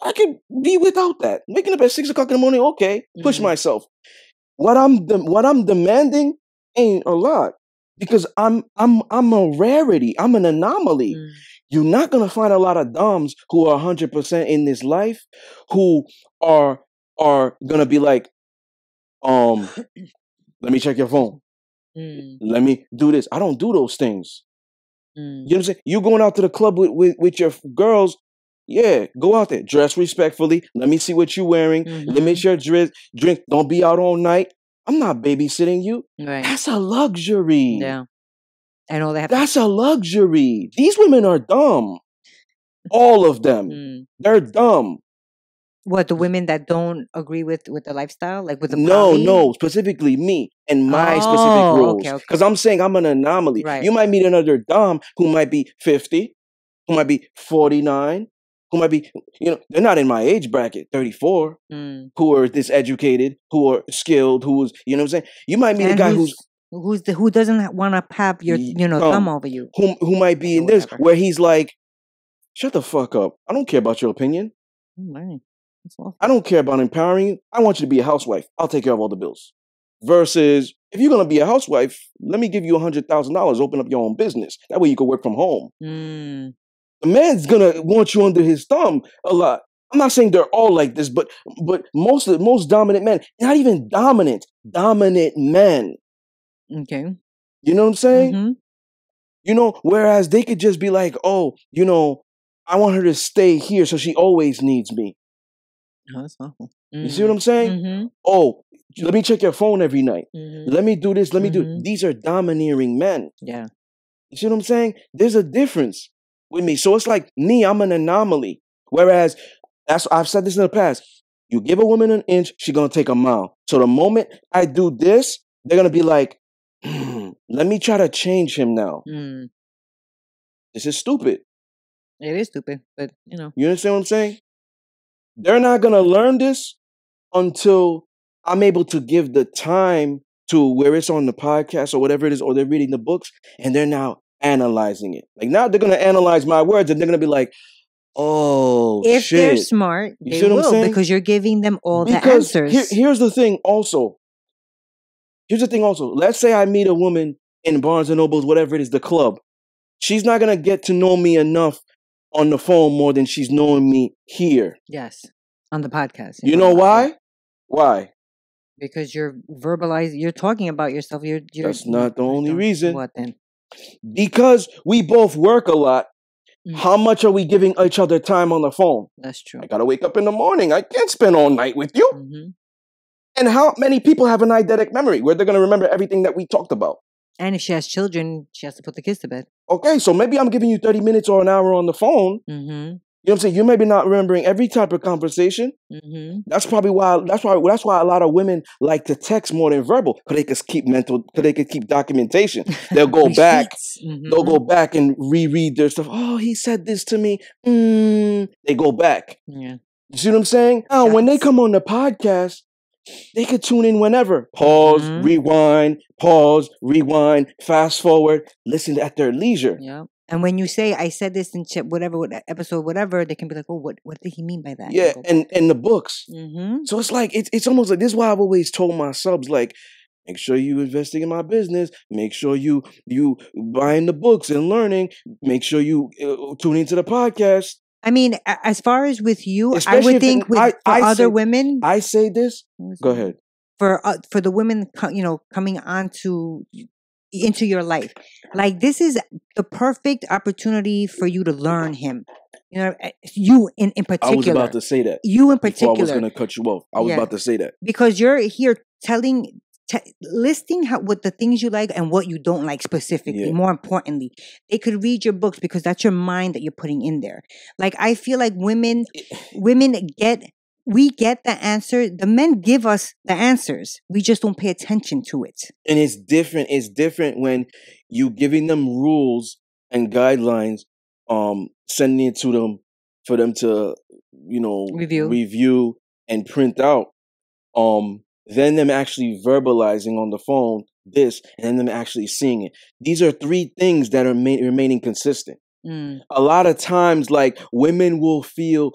I can be without that. Waking up at 6 o'clock in the morning, okay. Push myself. What I'm demanding ain't a lot. Because I'm a rarity. I'm an anomaly. You're not gonna find a lot of doms who are 100% in this life, who are gonna be like, let me check your phone. Let me do this. I don't do those things. You know what I'm saying? You going out to the club with your girls, yeah, go out there. Dress respectfully. Let me see what you're wearing. Limit your drink. Don't be out all night. I'm not babysitting you. Right. That's a luxury. Yeah. And all that. That's a luxury. These women are dumb. All of them. They're dumb. What, the women that don't agree with the lifestyle? Like with the No, specifically me and my specific rules. Because I'm saying I'm an anomaly. Right. You might meet another dom who might be 50, who might be 49, who might be, they're not in my age bracket, 34, who are diseducated, who are skilled, who's, you know what I'm saying? You might meet a guy who doesn't want to have your, thumb over you. Who might be in this, where he's like, shut the fuck up. I don't care about your opinion. Right. I don't care about empowering you. I want you to be a housewife. I'll take care of all the bills. Versus, if you're going to be a housewife, let me give you $100,000. Open up your own business. That way you can work from home. The man's going to want you under his thumb a lot. I'm not saying they're all like this, but most dominant men, not even dominant men. Okay. You know what I'm saying? Whereas they could just be like, oh, I want her to stay here so she always needs me. Oh, that's awful. You see what I'm saying? Oh, let me check your phone every night. Let me do this. Let me do. These are domineering men. Yeah. You see what I'm saying? There's a difference with me. So it's like me, I'm an anomaly. Whereas, I've said this in the past. You give a woman an inch, she's going to take a mile. So the moment I do this, they're going to be like, let me try to change him now. This is stupid. It is stupid, but You understand what I'm saying? They're not going to learn this until I'm able to give the time to where it's on the podcast or whatever it is, or they're reading the books and they're now analyzing it. Like now they're going to analyze my words and they're going to be like, oh, if shit. they're smart, they will, because you're giving them all the answers. Here's the thing also. Let's say I meet a woman in Barnes & Noble's, whatever it is, the club. She's not going to get to know me enough on the phone more than she's knowing me here. Yes. On the podcast. You know why? Why? Because you're verbalizing, you're talking about yourself. That's not the only reason. What then? Because we both work a lot. How much are we giving each other time on the phone? That's true. I got to wake up in the morning. I can't spend all night with you. And how many people have an eidetic memory where they're going to remember everything that we talked about? And if she has children, she has to put the kids to bed. Okay, so maybe I'm giving you 30 minutes or an hour on the phone. You know what I'm saying? You may be not remembering every type of conversation. That's probably why. That's why a lot of women like to text more than verbal, because they could keep documentation. They'll go back. They'll go back and reread their stuff. Oh, he said this to me. They go back. Yeah. You see what I'm saying? Now, when they come on the podcast, they could tune in whenever. Pause, rewind, fast forward, listen at their leisure. Yeah. And when you say, I said this in whatever episode, whatever, they can be like, oh, what did he mean by that? Yeah, and the books. Mm-hmm. So it's like, it's almost like, this is why I've always told my subs, like, make sure you investing in my business. Make sure you buying the books and learning. Make sure you tune into the podcast. I mean, as far as with you, Especially I would think for other women. I say this. Go ahead. For the women, coming into your life, like this is the perfect opportunity for you to learn him. You in particular. I was about to say that. You in particular. Before I was going to cut you off. I was about to say that because you're here listing what the things you like and what you don't like specifically. More importantly, they could read your books because that's your mind that you're putting in there. Like I feel like women we get the answer. The men give us the answers. We just don't pay attention to it. And it's different. It's different when you giving them rules and guidelines, sending it to them for them to, review and print out. Then them actually verbalizing on the phone this, and then them actually seeing it. These are three things that are remaining consistent. A lot of times, like, women will feel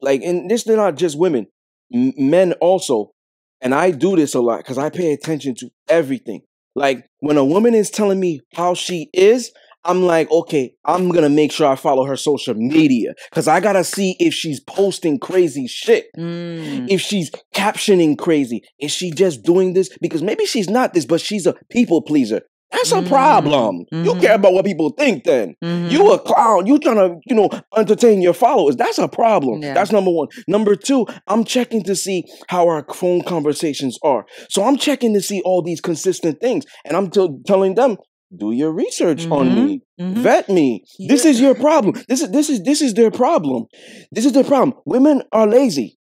like, and this is not just women, men also, and I do this a lot because I pay attention to everything. Like, when a woman is telling me how she is, I'm like, okay, I'm going to make sure I follow her social media because I got to see if she's posting crazy shit, if she's captioning crazy. Is she just doing this? Because maybe she's not this, but she's a people pleaser. That's a problem. You care about what people think then. You a clown. You trying to, entertain your followers. That's a problem. Yeah. That's number one. Number two, I'm checking to see how our phone conversations are. So I'm checking to see all these consistent things. And I'm telling them, do your research on me. Vet me. This is your problem. This is their problem. This is their problem. Women are lazy.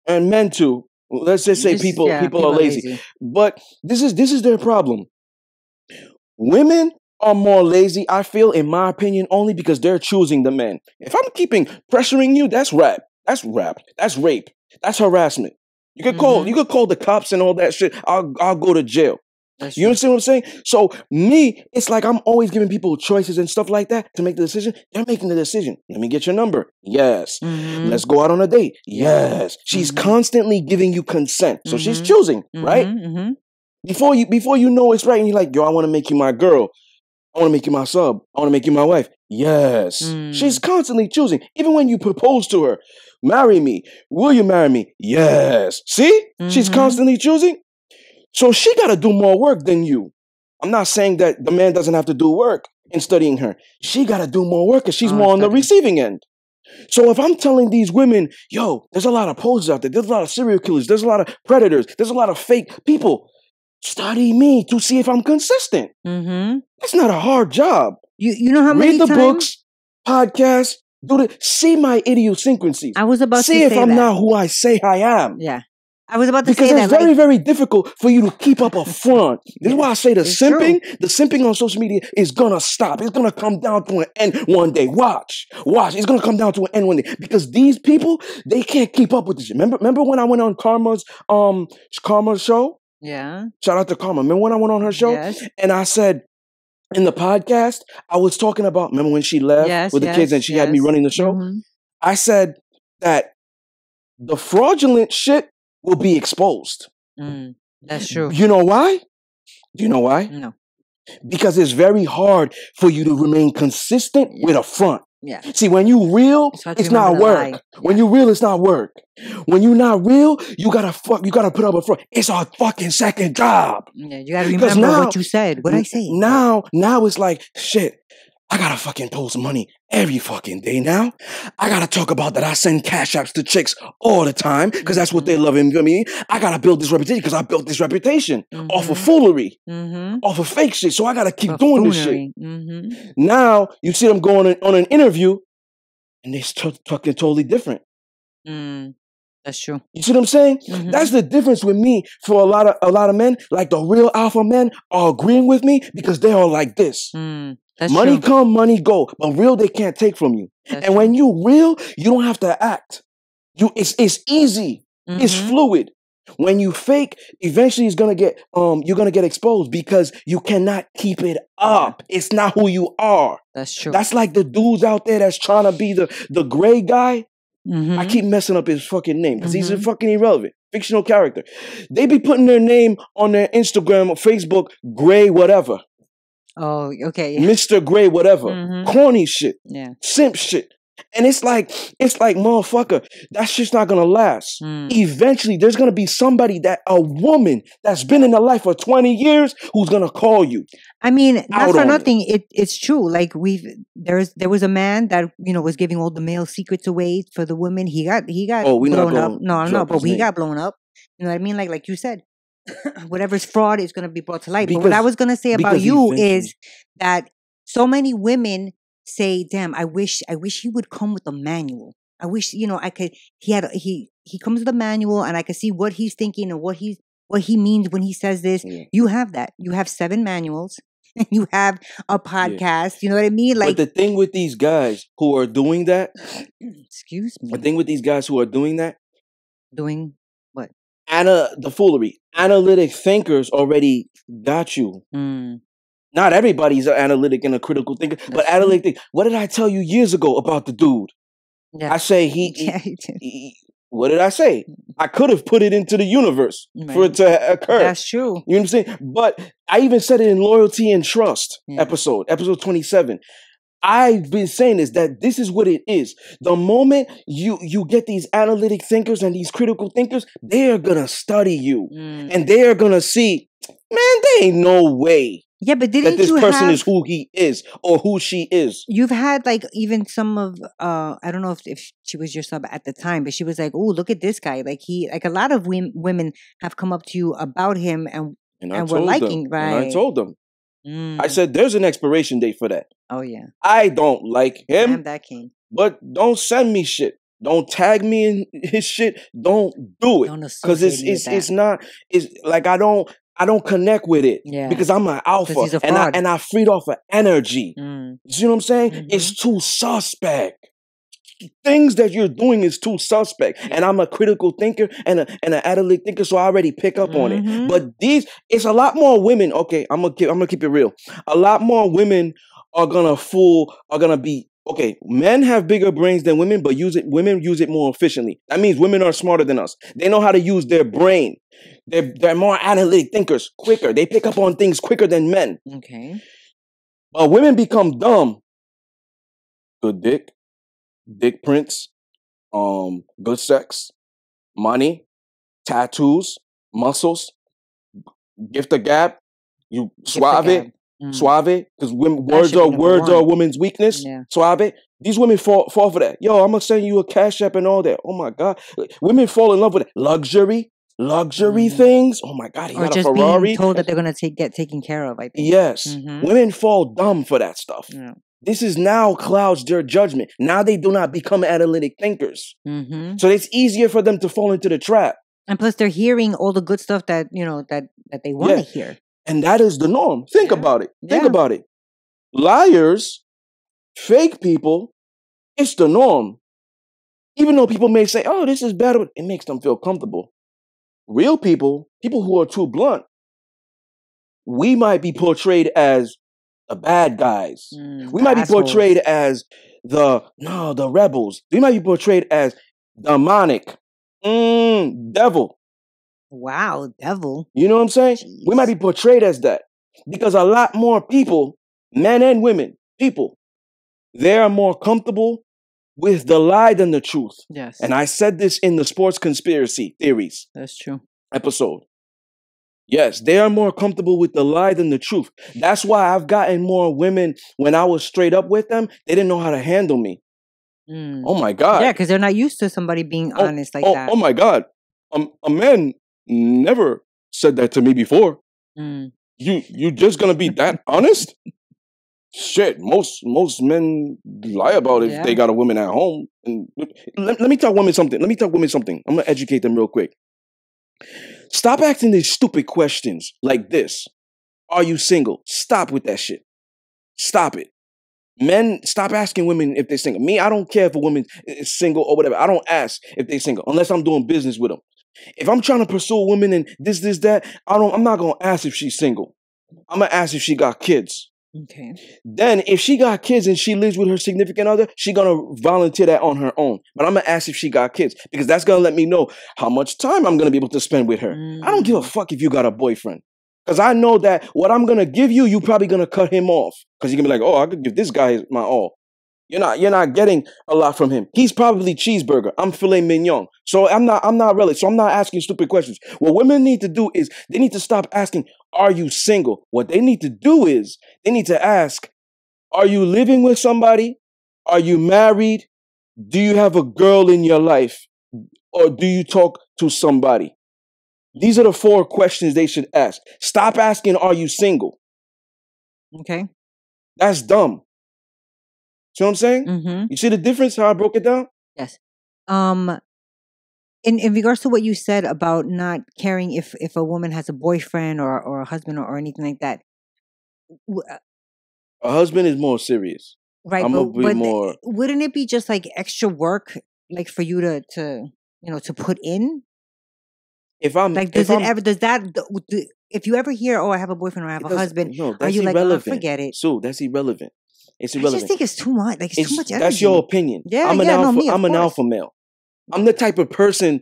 And men too. Let's just say people are lazy. But this is their problem. Women are more lazy, I feel, in my opinion, only because they're choosing the men. If I'm pressuring you, that's rap. That's rape. That's harassment. You could call the cops and all that shit. I'll go to jail. You understand what I'm saying? So me, it's like I'm always giving people choices and stuff like that to make the decision. They're making the decision. Let me get your number. Yes. Let's go out on a date. Yes. She's constantly giving you consent. So she's choosing, right? Before you know it's right, and you're like, yo, I want to make you my girl. I want to make you my sub. I want to make you my wife. Yes. She's constantly choosing. Even when you propose to her, marry me. Will you marry me? Yes. See? She's constantly choosing. So she got to do more work than you. I'm not saying that the man doesn't have to do work in studying her. She got to do more work because she's more on the receiving end. So if I'm telling these women, yo, there's a lot of posers out there. There's a lot of serial killers. There's a lot of predators. There's a lot of fake people. Study me to see if I'm consistent. That's not a hard job. You know how many times? Read the books, podcasts, see my idiosyncrasies. I was about to say see if I'm not who I say I am. Yeah. I was about to say that. Because it's very, very difficult for you to keep up a front. This is why I say the simping on social media is going to stop. It's going to come down to an end one day. Watch. It's going to come down to an end one day. Because these people, they can't keep up with this shit. Remember when I went on Karma's show? Yeah. Shout out to Karma. Remember when I went on her show? Yes. And I said, in the podcast, I was talking about, remember when she left with the kids and she had me running the show? I said that the fraudulent shit will be exposed. That's true. You know why? Do you know why? No. Because it's very hard for you to remain consistent with a front. Yeah. See, when you real, it's not work. Yeah. When you real, it's not work. When you're not real, you gotta put up a front. It's a fucking second job. Yeah, you gotta remember what you said. What I say? Now it's like, shit, I gotta fucking post money every fucking day now. I gotta talk about that I send cash apps to chicks all the time because that's what they love in me. I gotta build this reputation because I built this reputation off of foolery, off of fake shit. So I gotta keep doing this shit. Now you see them going on an interview and they're talking totally different. That's true. You see what I'm saying? That's the difference with me for a lot of men. Like the real alpha men are agreeing with me because they are like this. That's money true. come, money go. But real, they can't take from you. That's and when you real, you don't have to act. It's easy. It's fluid. When you fake, eventually it's gonna get you're gonna get exposed because you cannot keep it up. It's not who you are. That's true. That's like the dudes out there that's trying to be the gray guy. I keep messing up his fucking name because he's a fucking irrelevant fictional character. They be putting their name on their Instagram or Facebook, Gray whatever. Oh, okay. Yeah. Mr. Gray whatever. Corny shit. Yeah. Simp shit. And it's like, motherfucker, that shit's not gonna last. Eventually, there's gonna be somebody a woman that's been in the life for 20 years who's gonna call you. I mean, not for nothing. It's true. Like there was a man that was giving all the male secrets away for the women. He got blown up. No, but he got blown up. You know what I mean? Like you said, whatever's fraud is gonna be brought to light. But what I was gonna say about you is that so many women say, "Damn, I wish he would come with a manual. I wish I could. He comes with a manual, and I could see what he's thinking and what he means when he says this." Yeah. You have that. You have 7 manuals. You have a podcast. Yeah. You know what I mean? Like, but the thing with these guys who are doing that, excuse me. The thing with these guys who are doing that, doing what? The foolery. Analytic thinkers already got you. Not everybody's an analytic and a critical thinker, but analytic. What did I tell you years ago about the dude? Yeah. I say what did I say? I could have put it into the universe for it to occur. That's true. You know what I'm saying? But I even said it in Loyalty and Trust episode 27. I've been saying that this is what it is. The moment you get these analytic thinkers and these critical thinkers, they're going to study you. And they're going to see, man, there ain't no way. Yeah, but didn't that this person is who he is or who she is. You've had like even some of I don't know if she was your sub at the time, but she was like, "Oh, look at this guy!" Like a lot of women have come up to you about him and were liking, right? And I told them, I said, "There's an expiration date for that." Oh yeah, I don't like him. Damn that king. But don't send me shit. Don't tag me in his shit. Don't do it because it's not. It's like I don't connect with it because I'm an alpha and I feed off of energy. You see what I'm saying? It's too suspect. Things that you're doing is too suspect. And I'm a critical thinker and an analytic thinker, so I already pick up on it. But it's a lot more women. Okay, I'm gonna keep it real. A lot more women are gonna be. Okay, men have bigger brains than women, but women use it more efficiently. That means women are smarter than us. They know how to use their brain. They're more analytic thinkers, quicker. They pick up on things quicker than men. Okay. But women become dumb. Good dick prints, good sex, money, tattoos, muscles, gift of gab, you suave. Suave, because words are a woman's weakness. Yeah. Suave. These women fall for that. Yo, I'm gonna send you a Cashapp and all that. Oh my God, women fall in love with it. Luxury things. Oh my God, he got a Ferrari. Being told that they're gonna get taken care of. I think. Yes, women fall dumb for that stuff. Yeah. This is now clouds their judgment. Now they do not become analytic thinkers. So it's easier for them to fall into the trap. And plus, they're hearing all the good stuff that that they want to hear. And that is the norm. Think about it. Think about it. Liars, fake people, it's the norm. Even though people may say, "Oh, this is bad," it makes them feel comfortable. Real people who are too blunt, we might be portrayed as the bad guys. We might be portrayed as the rebels. We might be portrayed as demonic, devil. Wow, devil. You know what I'm saying? Jeez. We might be portrayed as that because a lot more people, men and women, they are more comfortable with the lie than the truth. Yes. And I said this in the sports conspiracy theories. That's true. Episode. Yes, they are more comfortable with the lie than the truth. That's why I've gotten more women when I was straight up with them. They didn't know how to handle me. Oh my God. Yeah, because they're not used to somebody being honest like that. Oh my God. A man never said that to me before. You just gonna be that honest? Shit, most men lie about it if they got a woman at home. And let me tell women something. I'm gonna educate them real quick. Stop asking these stupid questions like this. Are you single? Stop with that shit. Stop it. Men, stop asking women if they're single. Me, I don't care if a woman is single or whatever. I don't ask if they're single unless I'm doing business with them. If I'm trying to pursue a woman and this, that, I'm not gonna ask if she's single. I'm gonna ask if she got kids. Okay. Then if she got kids and she lives with her significant other, she gonna volunteer that on her own. But I'm gonna ask if she got kids because that's gonna let me know how much time I'm gonna be able to spend with her. I don't give a fuck if you got a boyfriend. Because I know that what I'm gonna give you, you probably gonna cut him off. Because you're gonna be like, oh, I could give this guy my all. You're not getting a lot from him. He's probably cheeseburger. I'm filet mignon. So I'm not really. So I'm not asking stupid questions. What women need to do is they need to stop asking, are you single? What they need to do is they need to ask, are you living with somebody? Are you married? Do you have a girl in your life? Or do you talk to somebody? These are the 4 questions they should ask. Stop asking, are you single? Okay. That's dumb. See what I'm saying? Mm-hmm. You see the difference, how I broke it down? Yes. In regards to what you said about not caring if a woman has a boyfriend or a husband or anything like that. A husband is more serious. Right, I'm but, gonna be more. Wouldn't it be just like extra work, like for you to to put in? If I'm Like, if you ever hear, oh, I have a boyfriend or I have a husband, no, are that's you like, oh, irrelevant. forget it? So that's irrelevant. It's I irrelevant. just think it's too much. Like, it's too much energy. That's your opinion. Yeah, I'm an yeah, alpha. no, me, of I'm an course. alpha male. I'm the type of person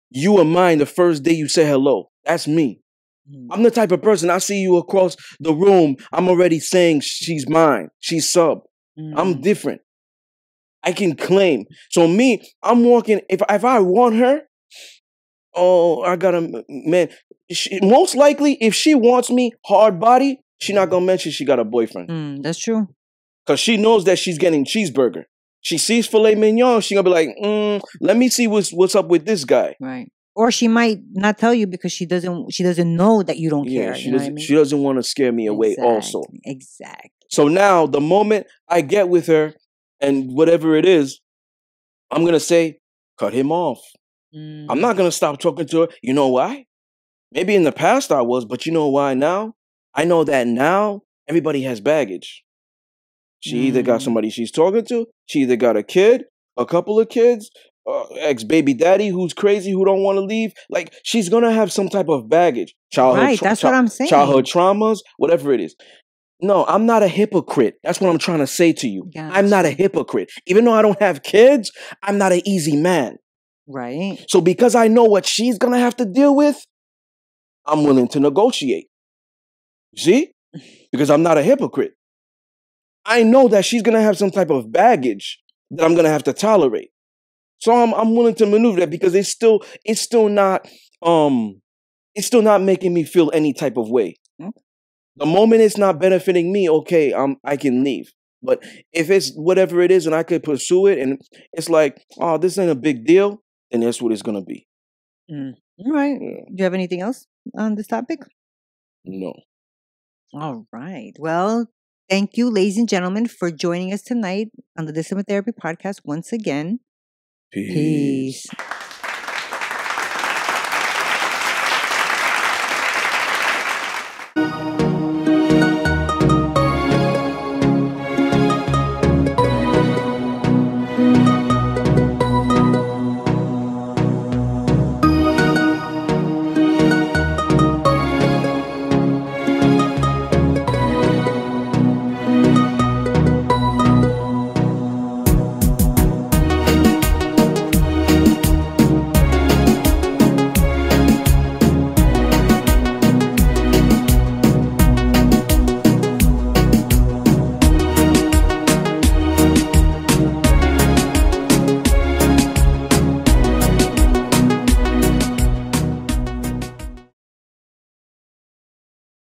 you are mine the first day you say hello. That's me. I'm the type of person I see you across the room. I'm already saying she's mine. She's sub. I'm different. I can claim. So me, I'm walking. If I want her, oh, I got a man. Most likely, if she wants me hard body, she not gonna mention she got a boyfriend. That's true. Cause she knows that she's getting cheeseburger. She sees filet mignon. She gonna be like, let me see what's up with this guy. Right. Or she might not tell you because she doesn't know that you don't care. She you know doesn't. what I mean? She doesn't want to scare me away. Also, Exactly. So now, the moment I get with her and whatever it is, I'm gonna say, cut him off. I'm not gonna stop talking to her. You know why? Maybe in the past I was, but you know why now? I know that now everybody has baggage. She either got somebody she's talking to, she either got a kid, a couple of kids, ex-baby daddy who's crazy, who don't want to leave. Like, she's going to have some type of baggage. Right, that's what I'm saying. Childhood traumas, whatever it is. No, I'm not a hypocrite. That's what I'm trying to say to you. Gotcha. I'm not a hypocrite. Even though I don't have kids, I'm not an easy man. Right. So because I know what she's going to have to deal with, I'm willing to negotiate. See? Because I'm not a hypocrite. I know that she's going to have some type of baggage that I'm going to have to tolerate. So I'm willing to maneuver that because it's still not making me feel any type of way. The moment it's not benefiting me, okay, I can leave. But if it's whatever it is and I could pursue it and it's like, oh, this ain't a big deal, then that's what it's going to be. All right. Do you have anything else on this topic? No. All right. Well, thank you, ladies and gentlemen, for joining us tonight on the Discipline Therapy Podcast once again. Peace.